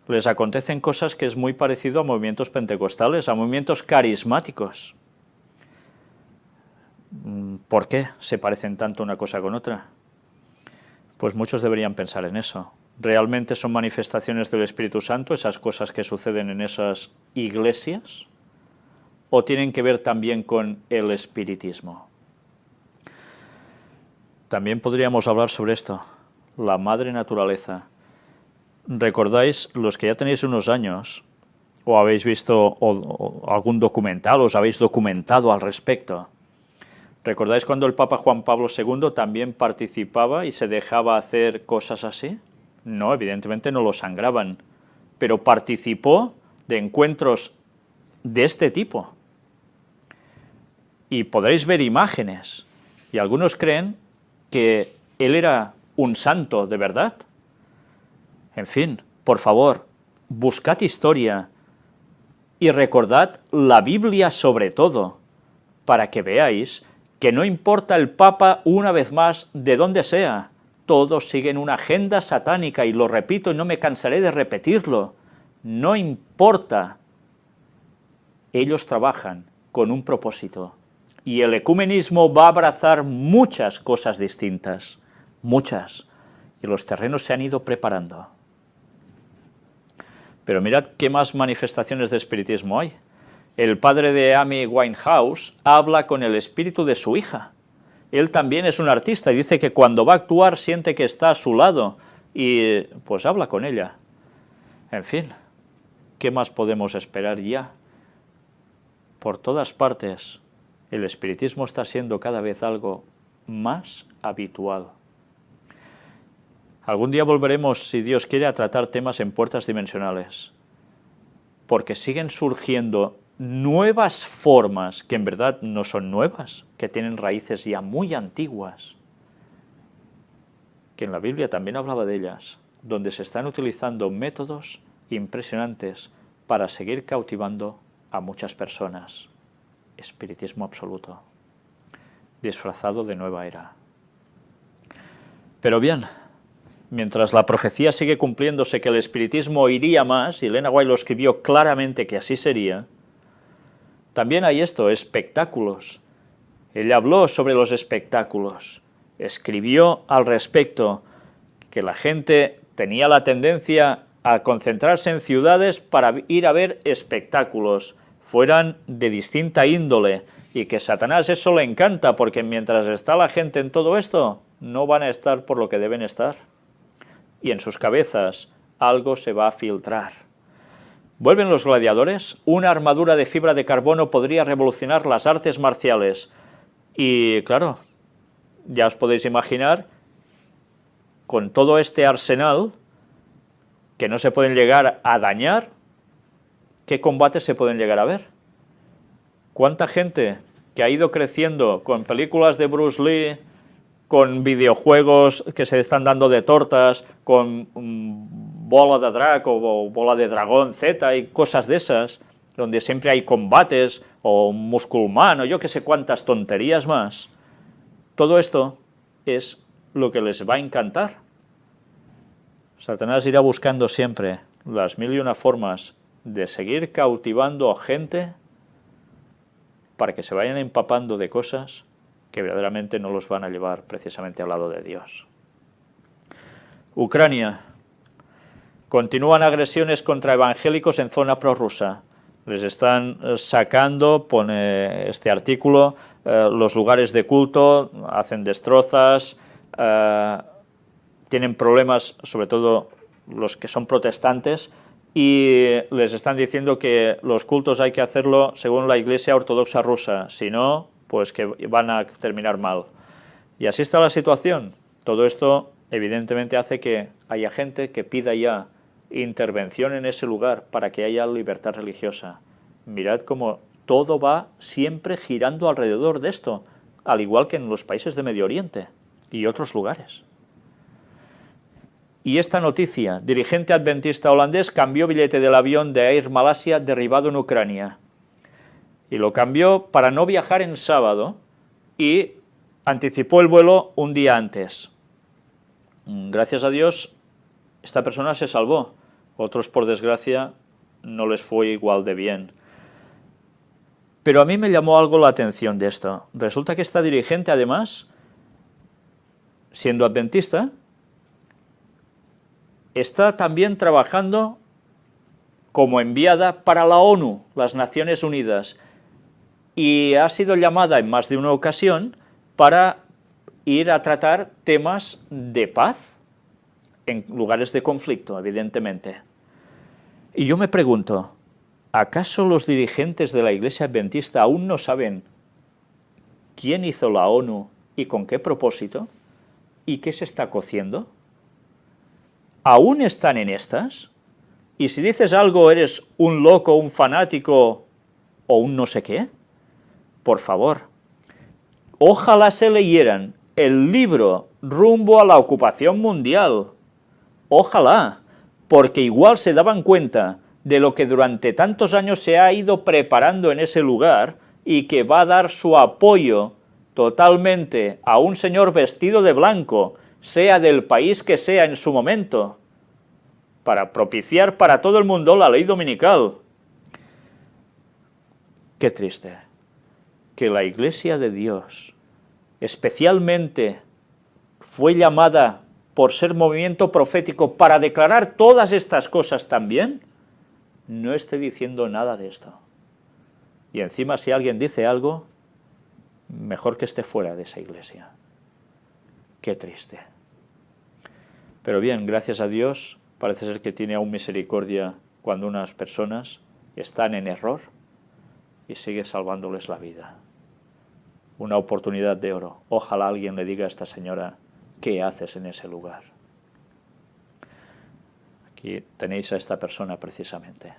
les acontecen cosas que es muy parecido a movimientos pentecostales, a movimientos carismáticos. ¿Por qué se parecen tanto una cosa con otra? Pues muchos deberían pensar en eso. ¿Realmente son manifestaciones del Espíritu Santo esas cosas que suceden en esas iglesias? ¿O tienen que ver también con el espiritismo? También podríamos hablar sobre esto, la madre naturaleza. ¿Recordáis, los que ya tenéis unos años, o habéis visto algún documental, os habéis documentado al respecto? ¿Recordáis cuando el Papa Juan Pablo II también participaba y se dejaba hacer cosas así? No, evidentemente no lo sangraban, pero participó de encuentros de este tipo. Y podréis ver imágenes, y algunos creen que él era un santo de verdad. En fin, por favor, buscad historia y recordad la Biblia sobre todo, para que veáis que no importa el Papa, una vez más, de dónde sea, todos siguen una agenda satánica, y lo repito y no me cansaré de repetirlo, no importa, ellos trabajan con un propósito, y el ecumenismo va a abrazar muchas cosas distintas, muchas, y los terrenos se han ido preparando. Pero mirad qué más manifestaciones de espiritismo hay. El padre de Amy Winehouse habla con el espíritu de su hija. Él también es un artista y dice que cuando va a actuar siente que está a su lado y pues habla con ella. En fin, ¿qué más podemos esperar ya? Por todas partes, el espiritismo está siendo cada vez algo más habitual. Algún día volveremos, si Dios quiere, a tratar temas en puertas dimensionales, porque siguen surgiendo nuevas formas, que en verdad no son nuevas, que tienen raíces ya muy antiguas, que en la Biblia también hablaba de ellas, donde se están utilizando métodos impresionantes para seguir cautivando a muchas personas. Espiritismo absoluto, disfrazado de nueva era. Pero bien, mientras la profecía sigue cumpliéndose que el espiritismo iría más, y Elena White lo escribió claramente que así sería, también hay esto, espectáculos. Ella habló sobre los espectáculos, escribió al respecto que la gente tenía la tendencia a concentrarse en ciudades para ir a ver espectáculos, fueran de distinta índole, y que Satanás eso le encanta, porque mientras está la gente en todo esto, no van a estar por lo que deben estar. Y en sus cabezas algo se va a filtrar. ¿Vuelven los gladiadores? Una armadura de fibra de carbono podría revolucionar las artes marciales. Y claro, ya os podéis imaginar, con todo este arsenal, que no se pueden llegar a dañar, ¿qué combates se pueden llegar a ver? ¿Cuánta gente que ha ido creciendo con películas de Bruce Lee, con videojuegos que se están dando de tortas, con bola de drag o bola de dragón Z y cosas de esas, donde siempre hay combates, o musculmán, o yo que sé cuántas tonterías más? Todo esto es lo que les va a encantar. Satanás irá buscando siempre las mil y una formas de seguir cautivando a gente para que se vayan empapando de cosas que verdaderamente no los van a llevar precisamente al lado de Dios. Ucrania. Continúan agresiones contra evangélicos en zona prorrusa. Les están sacando, pone este artículo, los lugares de culto, hacen destrozas, tienen problemas, sobre todo los que son protestantes, y les están diciendo que los cultos hay que hacerlo según la Iglesia Ortodoxa rusa, si no, pues que van a terminar mal. Y así está la situación. Todo esto evidentemente hace que haya gente que pida ya intervención en ese lugar para que haya libertad religiosa. Mirad cómo todo va siempre girando alrededor de esto, al igual que en los países de Medio Oriente y otros lugares. Y esta noticia, dirigente adventista holandés cambió billete del avión de Air Malasia derribado en Ucrania. Y lo cambió para no viajar en sábado y anticipó el vuelo un día antes. Gracias a Dios, esta persona se salvó. Otros, por desgracia, no les fue igual de bien. Pero a mí me llamó algo la atención de esto. Resulta que esta dirigente, además, siendo adventista, está también trabajando como enviada para la ONU, las Naciones Unidas, y ha sido llamada en más de una ocasión para ir a tratar temas de paz en lugares de conflicto, evidentemente. Y yo me pregunto, ¿acaso los dirigentes de la Iglesia Adventista aún no saben quién hizo la ONU y con qué propósito? ¿Y qué se está cociendo? ¿Aún están en estas? Y si dices algo eres un loco, un fanático o un no sé qué. Por favor, ojalá se leyeran el libro rumbo a la ocupación mundial. Ojalá, porque igual se daban cuenta de lo que durante tantos años se ha ido preparando en ese lugar y que va a dar su apoyo totalmente a un señor vestido de blanco, sea del país que sea en su momento, para propiciar para todo el mundo la ley dominical. Qué triste que la Iglesia de Dios, especialmente, fue llamada por ser movimiento profético para declarar todas estas cosas también, no esté diciendo nada de esto. Y encima, si alguien dice algo, mejor que esté fuera de esa iglesia. Qué triste. Pero bien, gracias a Dios, parece ser que tiene aún misericordia cuando unas personas están en error y sigue salvándoles la vida. Una oportunidad de oro. Ojalá alguien le diga a esta señora, ¿qué haces en ese lugar? Aquí tenéis a esta persona precisamente.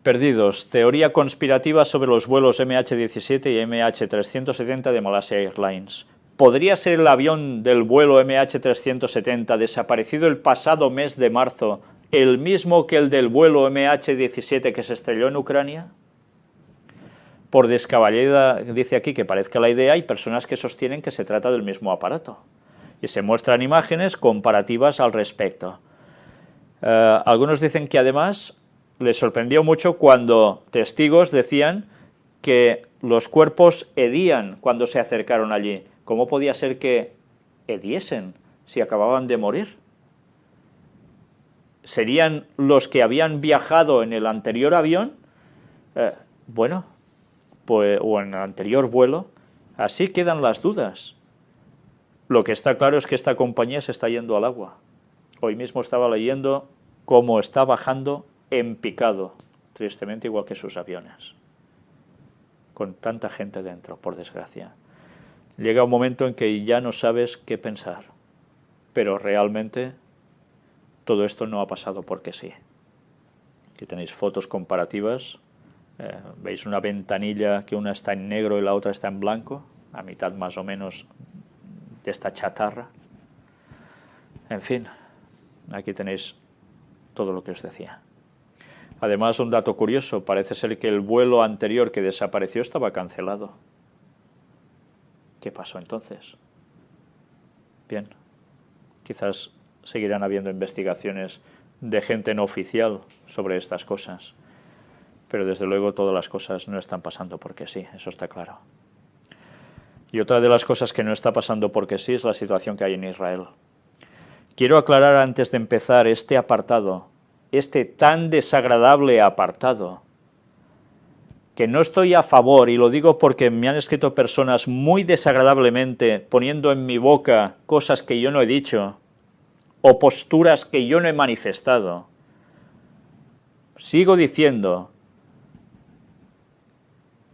Perdidos. Teoría conspirativa sobre los vuelos MH17 y MH370 de Malaysia Airlines. ¿Podría ser el avión del vuelo MH370 desaparecido el pasado mes de marzo el mismo que el del vuelo MH17 que se estrelló en Ucrania? Por descabellada, dice aquí que parezca la idea, hay personas que sostienen que se trata del mismo aparato. Y se muestran imágenes comparativas al respecto. Algunos dicen que además les sorprendió mucho cuando testigos decían que los cuerpos hedían cuando se acercaron allí. ¿Cómo podía ser que hediesen si acababan de morir? ¿Serían los que habían viajado en el anterior avión? Bueno, pues, o en el anterior vuelo. Así quedan las dudas. Lo que está claro es que esta compañía se está yendo al agua. Hoy mismo estaba leyendo cómo está bajando en picado, tristemente igual que sus aviones, con tanta gente dentro, por desgracia. Llega un momento en que ya no sabes qué pensar, pero realmente todo esto no ha pasado porque sí. Aquí tenéis fotos comparativas, veis una ventanilla que una está en negro y la otra está en blanco, a mitad más o menos de esta chatarra. En fin, aquí tenéis todo lo que os decía. Además, un dato curioso, parece ser que el vuelo anterior que desapareció estaba cancelado. ¿Qué pasó entonces? Bien, quizás seguirán habiendo investigaciones de gente no oficial sobre estas cosas, pero desde luego todas las cosas no están pasando porque sí, eso está claro. Y otra de las cosas que no está pasando porque sí es la situación que hay en Israel. Quiero aclarar antes de empezar este apartado, este tan desagradable apartado, que no estoy a favor, y lo digo porque me han escrito personas muy desagradablemente, poniendo en mi boca cosas que yo no he dicho, o posturas que yo no he manifestado. Sigo diciendo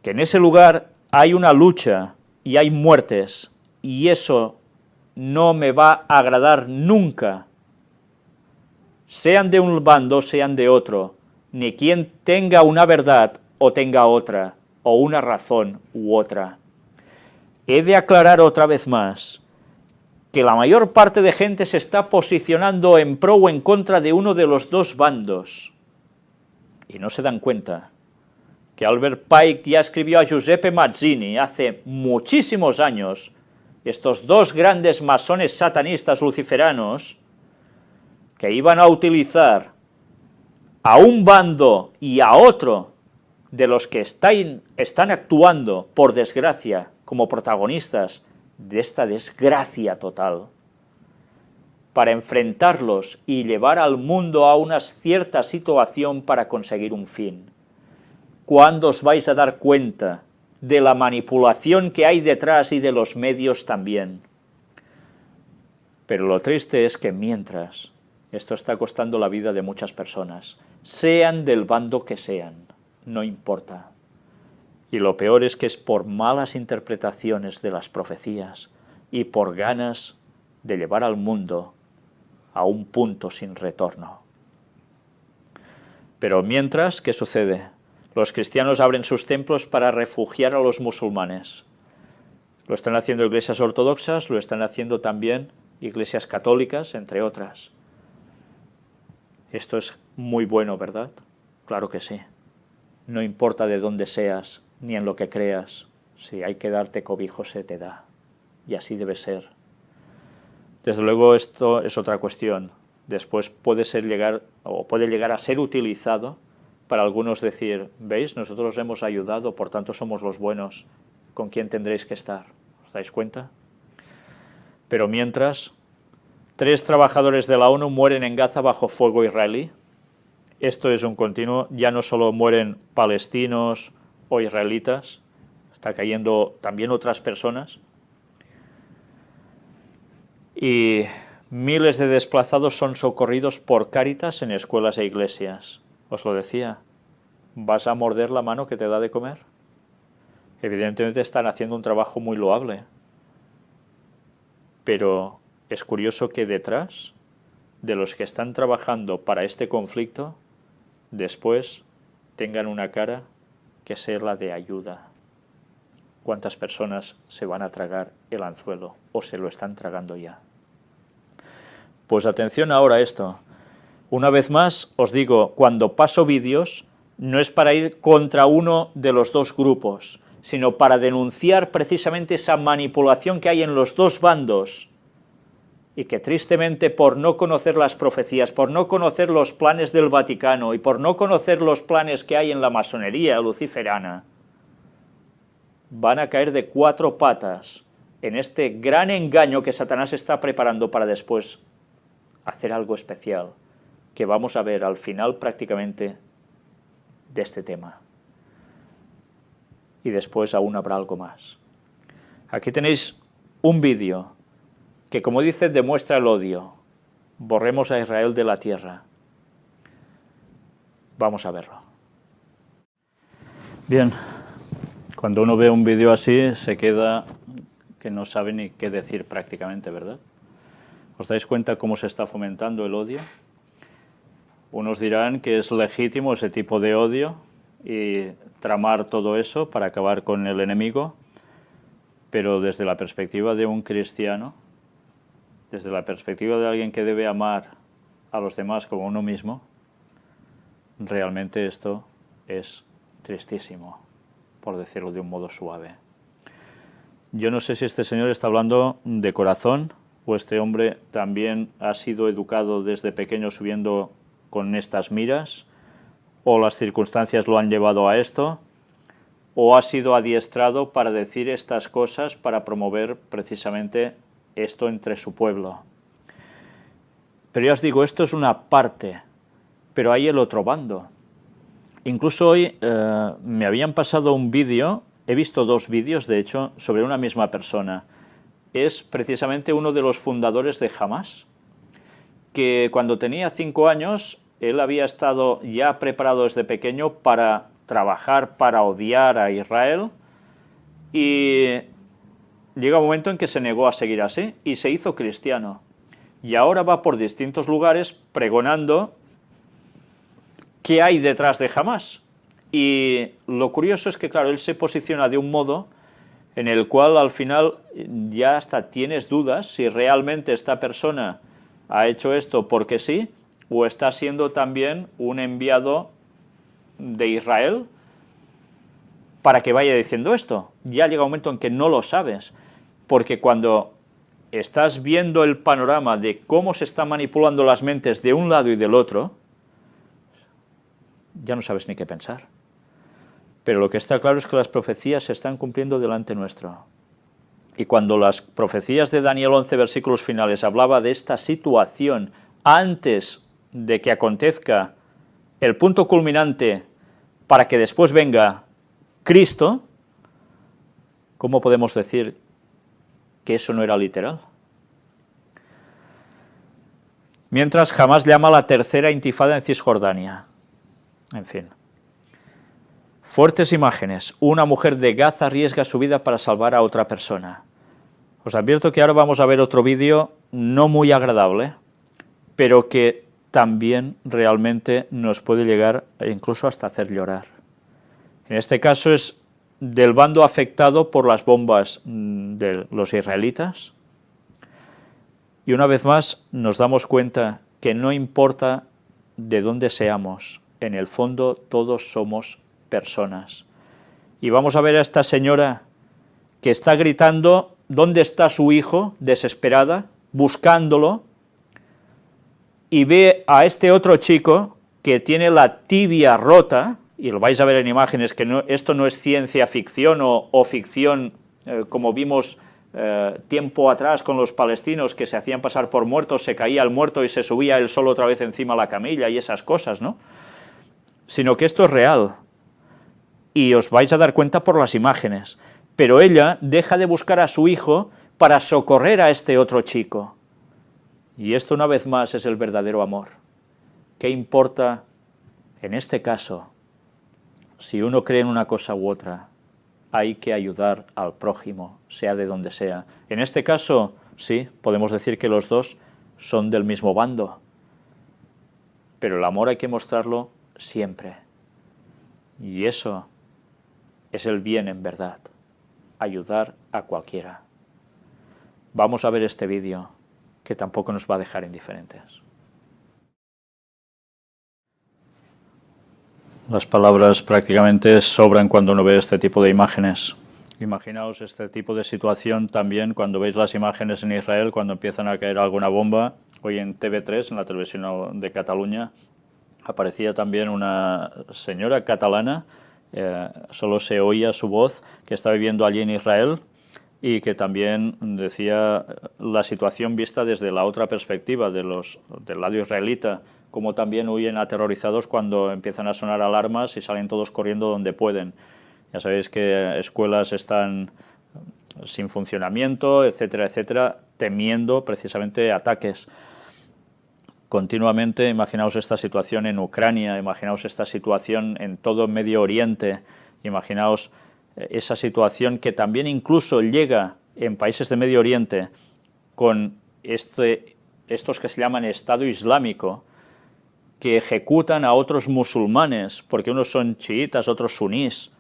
que en ese lugar hay una lucha y hay muertes, y eso no me va a agradar nunca, sean de un bando, sean de otro, ni quien tenga una verdad o tenga otra, o una razón u otra. He de aclarar otra vez más que la mayor parte de gente se está posicionando en pro o en contra de uno de los dos bandos, y no se dan cuenta que Albert Pike ya escribió a Giuseppe Mazzini hace muchísimos años, estos dos grandes masones satanistas luciferanos, que iban a utilizar a un bando y a otro de los que están actuando, por desgracia, como protagonistas de esta desgracia total, para enfrentarlos y llevar al mundo a una cierta situación para conseguir un fin. ¿Cuándo os vais a dar cuenta de la manipulación que hay detrás y de los medios también? Pero lo triste es que mientras, esto está costando la vida de muchas personas, sean del bando que sean, no importa. Y lo peor es que es por malas interpretaciones de las profecías y por ganas de llevar al mundo a un punto sin retorno. Pero mientras, ¿qué sucede? Los cristianos abren sus templos para refugiar a los musulmanes. Lo están haciendo iglesias ortodoxas, lo están haciendo también iglesias católicas, entre otras. Esto es muy bueno, ¿verdad? Claro que sí. No importa de dónde seas, ni en lo que creas, si hay que darte cobijo se te da. Y así debe ser. Desde luego esto es otra cuestión. Después puede llegar a ser utilizado para algunos decir, ¿veis? Nosotros os hemos ayudado, por tanto somos los buenos. ¿Con quién tendréis que estar? ¿Os dais cuenta? Pero mientras, 3 trabajadores de la ONU mueren en Gaza bajo fuego israelí. Esto es un continuo. Ya no solo mueren palestinos o israelitas, está cayendo también otras personas. Y miles de desplazados son socorridos por Cáritas en escuelas e iglesias. Os lo decía, ¿vas a morder la mano que te da de comer? Evidentemente están haciendo un trabajo muy loable. Pero es curioso que detrás de los que están trabajando para este conflicto, después tengan una cara que sea la de ayuda. ¿Cuántas personas se van a tragar el anzuelo o se lo están tragando ya? Pues atención ahora a esto. Una vez más os digo, cuando paso vídeos no es para ir contra uno de los dos grupos, sino para denunciar precisamente esa manipulación que hay en los dos bandos y que tristemente por no conocer las profecías, por no conocer los planes del Vaticano y por no conocer los planes que hay en la masonería luciferana, van a caer de 4 patas en este gran engaño que Satanás está preparando para después hacer algo especial, que vamos a ver al final prácticamente de este tema. Y después aún habrá algo más. Aquí tenéis un vídeo que, como dice, demuestra el odio. Borremos a Israel de la tierra. Vamos a verlo. Bien, cuando uno ve un vídeo así se queda que no sabe ni qué decir prácticamente, ¿verdad? ¿Os dais cuenta cómo se está fomentando el odio? Unos dirán que es legítimo ese tipo de odio y tramar todo eso para acabar con el enemigo, pero desde la perspectiva de un cristiano, desde la perspectiva de alguien que debe amar a los demás como uno mismo, realmente esto es tristísimo, por decirlo de un modo suave. Yo no sé si este señor está hablando de corazón o este hombre también ha sido educado desde pequeño subiendo con estas miras, o las circunstancias lo han llevado a esto, o ha sido adiestrado para decir estas cosas para promover precisamente esto entre su pueblo. Pero ya os digo, esto es una parte, pero hay el otro bando. Incluso hoy me habían pasado un vídeo, he visto 2 vídeos de hecho, sobre una misma persona. Es precisamente uno de los fundadores de Hamas, que cuando tenía 5 años, él había estado ya preparado desde pequeño para trabajar, para odiar a Israel, y llega un momento en que se negó a seguir así, y se hizo cristiano. Y ahora va por distintos lugares pregonando qué hay detrás de Hamas. Y lo curioso es que, claro, él se posiciona de un modo en el cual al final ya hasta tienes dudas si realmente esta persona ha hecho esto porque sí, o está siendo también un enviado de Israel para que vaya diciendo esto. Ya llega un momento en que no lo sabes, porque cuando estás viendo el panorama de cómo se están manipulando las mentes de un lado y del otro, ya no sabes ni qué pensar. Pero lo que está claro es que las profecías se están cumpliendo delante nuestro. Y cuando las profecías de Daniel 11, versículos finales, hablaba de esta situación antes de que acontezca el punto culminante para que después venga Cristo, ¿cómo podemos decir que eso no era literal? Mientras Hamas llama a la tercera intifada en Cisjordania. En fin. Fuertes imágenes. Una mujer de Gaza arriesga su vida para salvar a otra persona. Os advierto que ahora vamos a ver otro vídeo no muy agradable, pero que también realmente nos puede llegar incluso hasta hacer llorar. En este caso es del bando afectado por las bombas de los israelitas. Y una vez más nos damos cuenta que no importa de dónde seamos, en el fondo todos somos personas. Y vamos a ver a esta señora que está gritando dónde está su hijo, desesperada, buscándolo, y ve a este otro chico que tiene la tibia rota, y lo vais a ver en imágenes, que no, esto no es ciencia ficción o ficción como vimos tiempo atrás con los palestinos que se hacían pasar por muertos, se caía el muerto y se subía él solo otra vez encima de la camilla y esas cosas, ¿no? Sino que esto es real, y os vais a dar cuenta por las imágenes, pero ella deja de buscar a su hijo para socorrer a este otro chico. Y esto una vez más es el verdadero amor. ¿Qué importa en este caso? Si uno cree en una cosa u otra, hay que ayudar al prójimo, sea de donde sea. En este caso, sí, podemos decir que los dos son del mismo bando, pero el amor hay que mostrarlo siempre. Y eso es el bien en verdad, ayudar a cualquiera. Vamos a ver este vídeo, que tampoco nos va a dejar indiferentes. Las palabras prácticamente sobran cuando uno ve este tipo de imágenes. Imaginaos este tipo de situación también cuando veis las imágenes en Israel, cuando empiezan a caer alguna bomba. Hoy en TV3, en la televisión de Cataluña, aparecía también una señora catalana, solo se oía su voz, que está viviendo allí en Israel, y que también decía la situación vista desde la otra perspectiva, del lado israelita, como también huyen aterrorizados cuando empiezan a sonar alarmas y salen todos corriendo donde pueden. Ya sabéis que escuelas están sin funcionamiento, etcétera, etcétera, temiendo precisamente ataques. Continuamente, imaginaos esta situación en Ucrania, imaginaos esta situación en todo Medio Oriente, imaginaos esa situación que también incluso llega en países de Medio Oriente con estos que se llaman Estado Islámico, que ejecutan a otros musulmanes, porque unos son chiitas, otros sunís,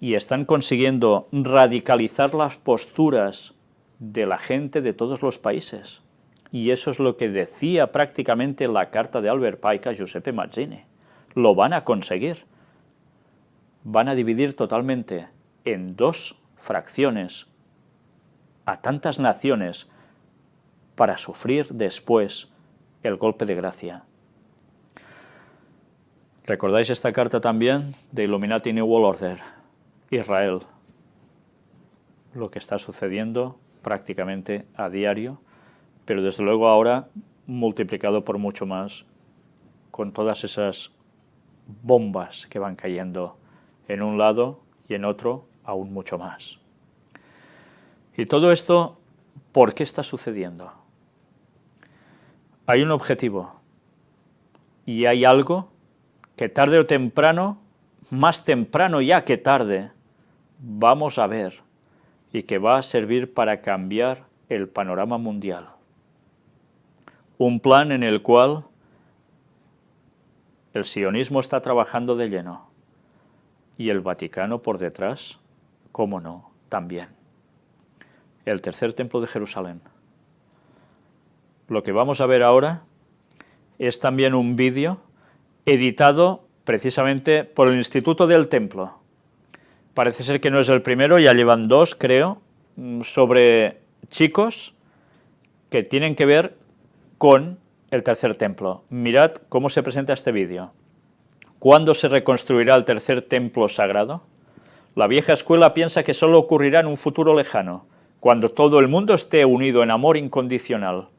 y están consiguiendo radicalizar las posturas de la gente de todos los países. Y eso es lo que decía prácticamente la carta de Albert Pike a Giuseppe Mazzini. Lo van a conseguir. Van a dividir totalmente en dos fracciones a tantas naciones para sufrir después el golpe de gracia. ¿Recordáis esta carta también de Illuminati New World Order? Israel. Lo que está sucediendo prácticamente a diario, pero desde luego ahora multiplicado por mucho más, con todas esas bombas que van cayendo en un lado y en otro aún mucho más. Y todo esto, ¿por qué está sucediendo? Hay un objetivo y hay algo que tarde o temprano, más temprano ya que tarde, vamos a ver y que va a servir para cambiar el panorama mundial. Un plan en el cual el sionismo está trabajando de lleno y el Vaticano por detrás, cómo no, también. El tercer templo de Jerusalén. Lo que vamos a ver ahora es también un vídeo editado precisamente por el Instituto del Templo. Parece ser que no es el primero, ya llevan dos, creo, sobre chicos que tienen que ver con el tercer templo. Mirad cómo se presenta este vídeo. ¿Cuándo se reconstruirá el tercer templo sagrado? La vieja escuela piensa que solo ocurrirá en un futuro lejano, cuando todo el mundo esté unido en amor incondicional.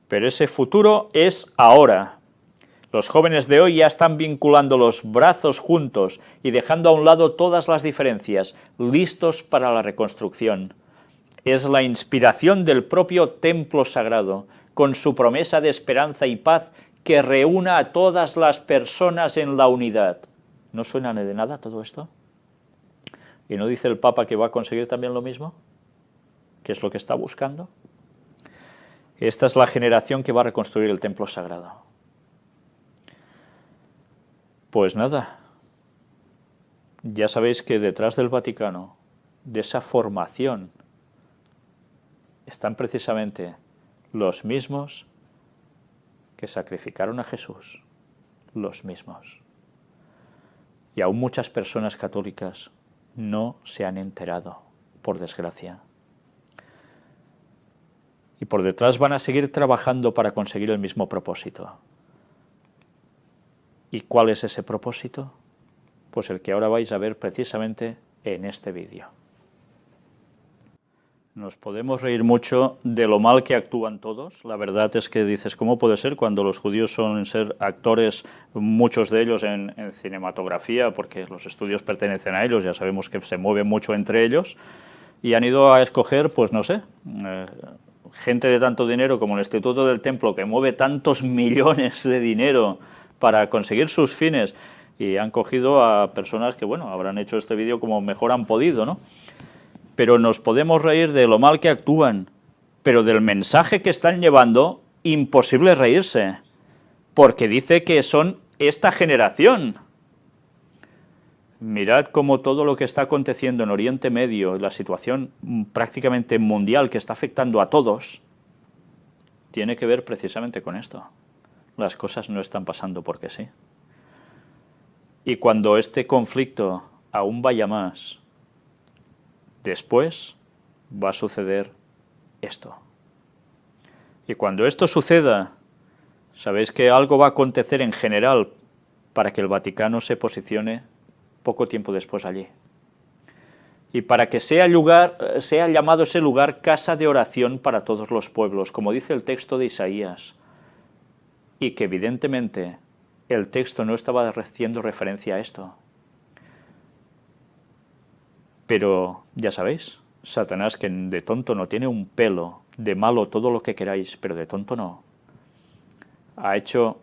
Pero ese futuro es ahora. Los jóvenes de hoy ya están vinculando los brazos juntos y dejando a un lado todas las diferencias, listos para la reconstrucción. Es la inspiración del propio templo sagrado, con su promesa de esperanza y paz que reúna a todas las personas en la unidad. ¿No suena de nada todo esto? ¿Y no dice el Papa que va a conseguir también lo mismo? ¿Qué es lo que está buscando? Esta es la generación que va a reconstruir el templo sagrado. Pues nada, Ya sabéis que detrás del Vaticano, de esa formación, están precisamente los mismos que sacrificaron a Jesús, los mismos. Y aún muchas personas católicas no se han enterado, por desgracia. Y por detrás van a seguir trabajando para conseguir el mismo propósito. ¿Y cuál es ese propósito? Pues el que ahora vais a ver precisamente en este vídeo. Nos podemos reír mucho de lo mal que actúan todos. La verdad es que dices, ¿cómo puede ser cuando los judíos suelen ser actores, muchos de ellos en cinematografía, porque los estudios pertenecen a ellos, ya sabemos que se mueven mucho entre ellos, y han ido a escoger, pues no sé, gente de tanto dinero como el Instituto del Templo, que mueve tantos millones de dinero para conseguir sus fines, y han cogido a personas que, bueno, habrán hecho este vídeo como mejor han podido, ¿no? Pero nos podemos reír de lo mal que actúan, pero del mensaje que están llevando, imposible reírse, porque dice que son esta generación. Mirad cómo todo lo que está aconteciendo en Oriente Medio, la situación prácticamente mundial que está afectando a todos, tiene que ver precisamente con esto. Las cosas no están pasando porque sí. Y cuando este conflicto aún vaya más, después va a suceder esto. Y cuando esto suceda, sabéis que algo va a acontecer en general para que el Vaticano se posicione poco tiempo después allí. Y para que sea llamado ese lugar casa de oración para todos los pueblos, como dice el texto de Isaías. Y que evidentemente el texto no estaba haciendo referencia a esto. Pero, ya sabéis, Satanás, que de tonto no tiene un pelo, de malo todo lo que queráis, pero de tonto no, ha hecho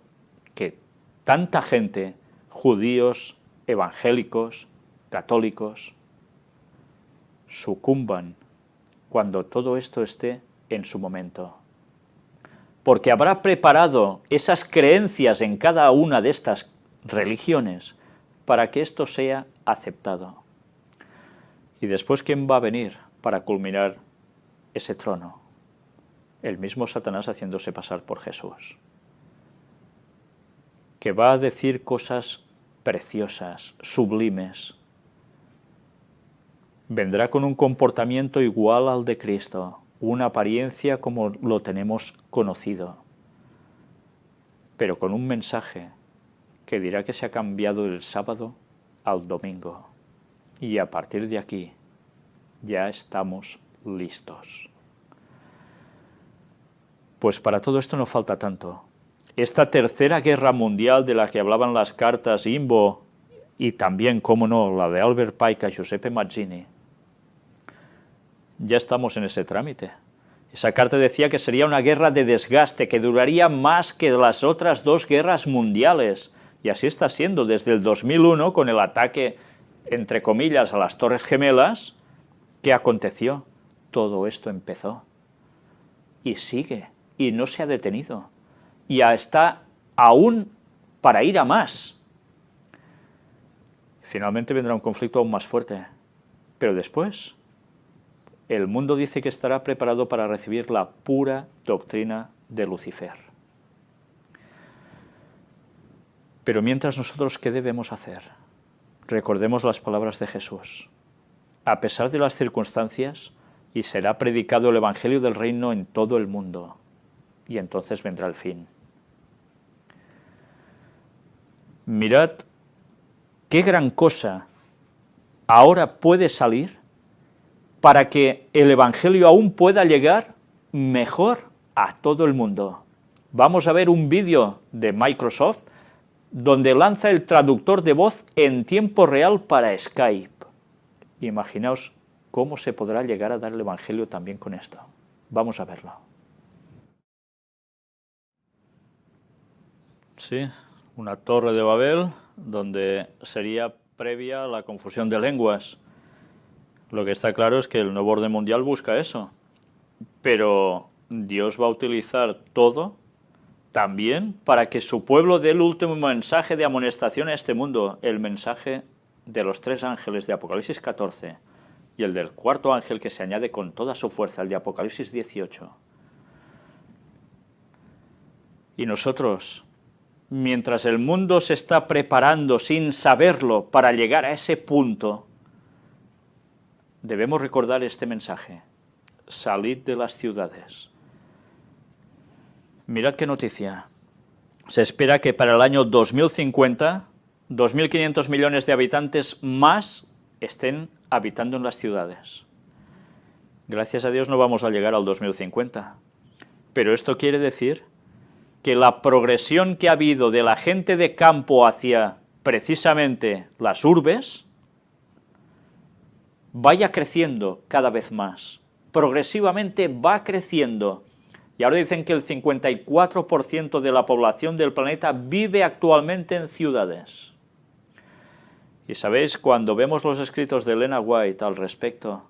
que tanta gente, judíos, evangélicos, católicos, sucumban cuando todo esto esté en su momento. Porque habrá preparado esas creencias en cada una de estas religiones para que esto sea aceptado. Y después, ¿quién va a venir para culminar ese trono? El mismo Satanás haciéndose pasar por Jesús, que va a decir cosas preciosas, sublimes. Vendrá con un comportamiento igual al de Cristo, una apariencia como lo tenemos conocido, pero con un mensaje que dirá que se ha cambiado el sábado al domingo. Y a partir de aquí ya estamos listos. Pues para todo esto no falta tanto. Esta tercera guerra mundial de la que hablaban las cartas Imbo y también, cómo no, la de Albert Pike y Giuseppe Mazzini, ya estamos en ese trámite. Esa carta decía que sería una guerra de desgaste, que duraría más que las otras dos guerras mundiales. Y así está siendo desde el 2001, con el ataque, entre comillas, a las Torres Gemelas. ¿Qué aconteció? Todo esto empezó. Y sigue, y no se ha detenido. Y está aún para ir a más. Finalmente vendrá un conflicto aún más fuerte. Pero después, el mundo dice que estará preparado para recibir la pura doctrina de Lucifer. Pero mientras, nosotros, ¿qué debemos hacer? Recordemos las palabras de Jesús. A pesar de las circunstancias, y será predicado el Evangelio del Reino en todo el mundo, y entonces vendrá el fin. Mirad qué gran cosa ahora puede salir para que el Evangelio aún pueda llegar mejor a todo el mundo. Vamos a ver un vídeo de Microsoft donde lanza el traductor de voz en tiempo real para Skype. Imaginaos cómo se podrá llegar a dar el Evangelio también con esto. Vamos a verlo. Sí, una torre de Babel donde sería previa la confusión de lenguas. Lo que está claro es que el nuevo orden mundial busca eso. Pero Dios va a utilizar todo también para que su pueblo dé el último mensaje de amonestación a este mundo, el mensaje de los 3 ángeles de Apocalipsis 14 y el del 4.º ángel que se añade con toda su fuerza, el de Apocalipsis 18. Y nosotros, mientras el mundo se está preparando sin saberlo para llegar a ese punto, debemos recordar este mensaje: salid de las ciudades. Mirad qué noticia. Se espera que para el año 2050, 2.500 millones de habitantes más estén habitando en las ciudades. Gracias a Dios no vamos a llegar al 2050. Pero esto quiere decir que la progresión que ha habido de la gente de campo hacia precisamente las urbes vaya creciendo cada vez más. Progresivamente va creciendo. Y ahora dicen que el 54% de la población del planeta vive actualmente en ciudades. Y sabéis, cuando vemos los escritos de Elena White al respecto,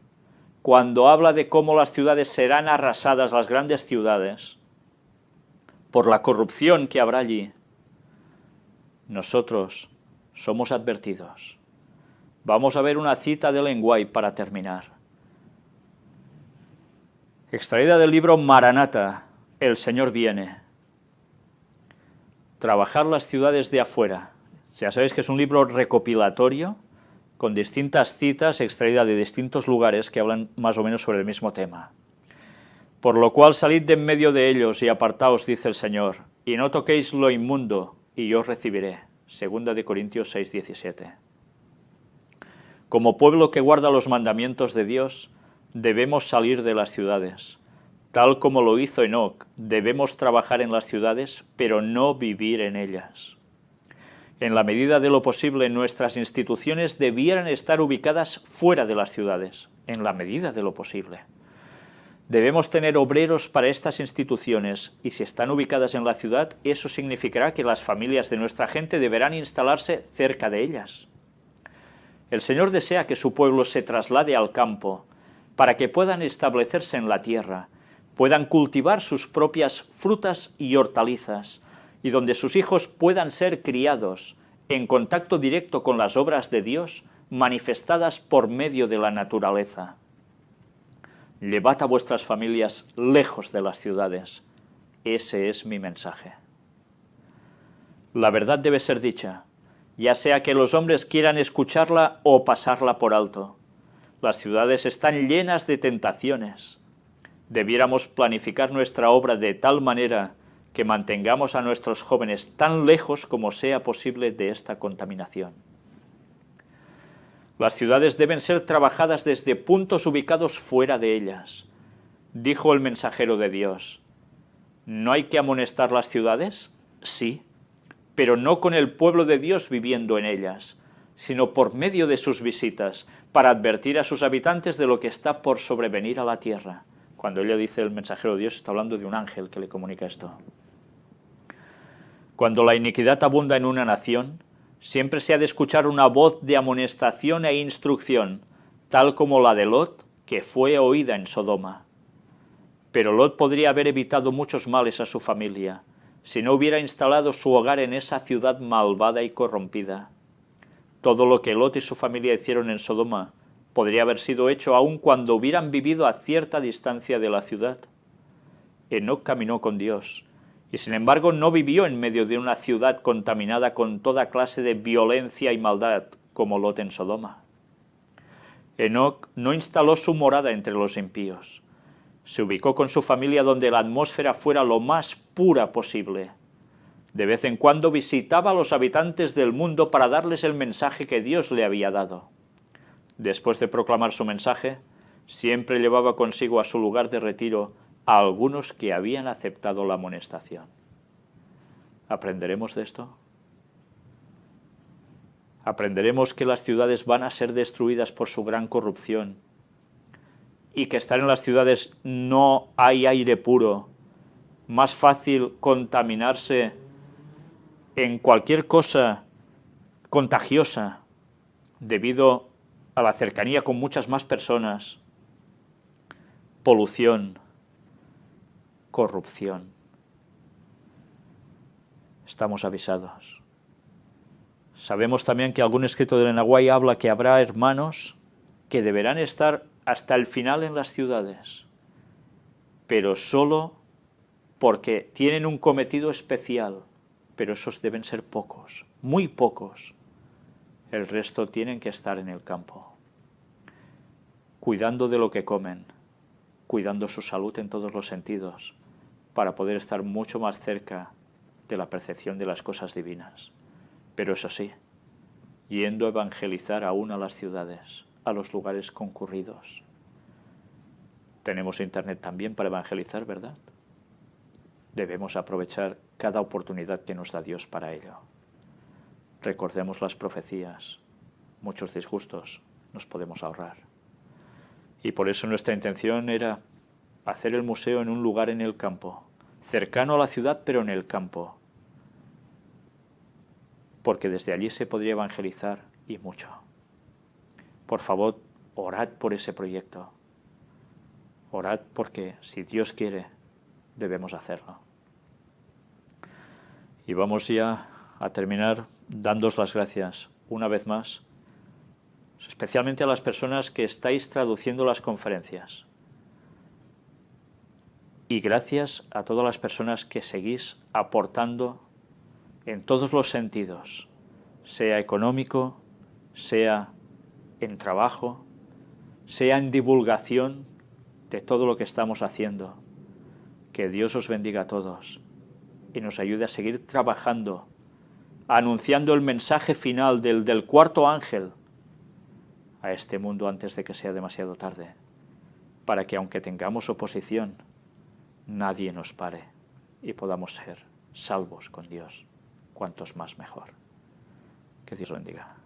cuando habla de cómo las ciudades serán arrasadas, las grandes ciudades, por la corrupción que habrá allí, nosotros somos advertidos. Vamos a ver una cita de Ellen White para terminar. Extraída del libro Maranata, El Señor viene. Trabajar las ciudades de afuera. Ya sabéis que es un libro recopilatorio con distintas citas extraídas de distintos lugares que hablan más o menos sobre el mismo tema. Por lo cual salid de en medio de ellos y apartaos, dice el Señor, y no toquéis lo inmundo, y yo os recibiré. 2 Corintios 6:17. Como pueblo que guarda los mandamientos de Dios, debemos salir de las ciudades. Tal como lo hizo Enoc, debemos trabajar en las ciudades, pero no vivir en ellas. En la medida de lo posible, nuestras instituciones debieran estar ubicadas fuera de las ciudades, en la medida de lo posible. Debemos tener obreros para estas instituciones, y si están ubicadas en la ciudad, eso significará que las familias de nuestra gente deberán instalarse cerca de ellas. El Señor desea que su pueblo se traslade al campo, para que puedan establecerse en la tierra, puedan cultivar sus propias frutas y hortalizas, y donde sus hijos puedan ser criados en contacto directo con las obras de Dios manifestadas por medio de la naturaleza. Llevad a vuestras familias lejos de las ciudades. Ese es mi mensaje. La verdad debe ser dicha, ya sea que los hombres quieran escucharla o pasarla por alto. Las ciudades están llenas de tentaciones. Debiéramos planificar nuestra obra de tal manera que mantengamos a nuestros jóvenes tan lejos como sea posible de esta contaminación. Las ciudades deben ser trabajadas desde puntos ubicados fuera de ellas. Dijo el mensajero de Dios: ¿no hay que amonestar las ciudades? Sí, pero no con el pueblo de Dios viviendo en ellas, sino por medio de sus visitas, para advertir a sus habitantes de lo que está por sobrevenir a la tierra. Cuando ella dice el mensajero de Dios, está hablando de un ángel que le comunica esto. Cuando la iniquidad abunda en una nación, siempre se ha de escuchar una voz de amonestación e instrucción, tal como la de Lot, que fue oída en Sodoma. Pero Lot podría haber evitado muchos males a su familia, si no hubiera instalado su hogar en esa ciudad malvada y corrompida. Todo lo que Lot y su familia hicieron en Sodoma podría haber sido hecho aun cuando hubieran vivido a cierta distancia de la ciudad. Enoc caminó con Dios, y sin embargo no vivió en medio de una ciudad contaminada con toda clase de violencia y maldad, como Lot en Sodoma. Enoc no instaló su morada entre los impíos. Se ubicó con su familia donde la atmósfera fuera lo más pura posible. De vez en cuando visitaba a los habitantes del mundo para darles el mensaje que Dios le había dado. Después de proclamar su mensaje, siempre llevaba consigo a su lugar de retiro a algunos que habían aceptado la amonestación. ¿Aprenderemos de esto? Aprenderemos que las ciudades van a ser destruidas por su gran corrupción y que estar en las ciudades no hay aire puro, más fácil contaminarse en cualquier cosa contagiosa debido a la cercanía con muchas más personas, polución, corrupción. Estamos avisados. Sabemos también que algún escrito de Lenaguay habla que habrá hermanos que deberán estar hasta el final en las ciudades, pero solo porque tienen un cometido especial, pero esos deben ser pocos, muy pocos. El resto tienen que estar en el campo, cuidando de lo que comen, cuidando su salud en todos los sentidos, para poder estar mucho más cerca de la percepción de las cosas divinas. Pero eso sí, yendo a evangelizar aún a las ciudades, a los lugares concurridos. Tenemos internet también para evangelizar, ¿verdad? Debemos aprovechar cada oportunidad que nos da Dios para ello. Recordemos las profecías, muchos disgustos nos podemos ahorrar. Y por eso nuestra intención era hacer el museo en un lugar en el campo, cercano a la ciudad pero en el campo, porque desde allí se podría evangelizar y mucho. Por favor, orad por ese proyecto. Orad porque, si Dios quiere, debemos hacerlo. Y vamos ya a terminar dándoos las gracias una vez más, especialmente a las personas que estáis traduciendo las conferencias. Y gracias a todas las personas que seguís aportando en todos los sentidos, sea económico, sea en trabajo, sea en divulgación de todo lo que estamos haciendo. Que Dios os bendiga a todos y nos ayude a seguir trabajando, anunciando el mensaje final del cuarto ángel a este mundo antes de que sea demasiado tarde, para que aunque tengamos oposición, nadie nos pare y podamos ser salvos con Dios. Cuantos más mejor. Que Dios lo bendiga.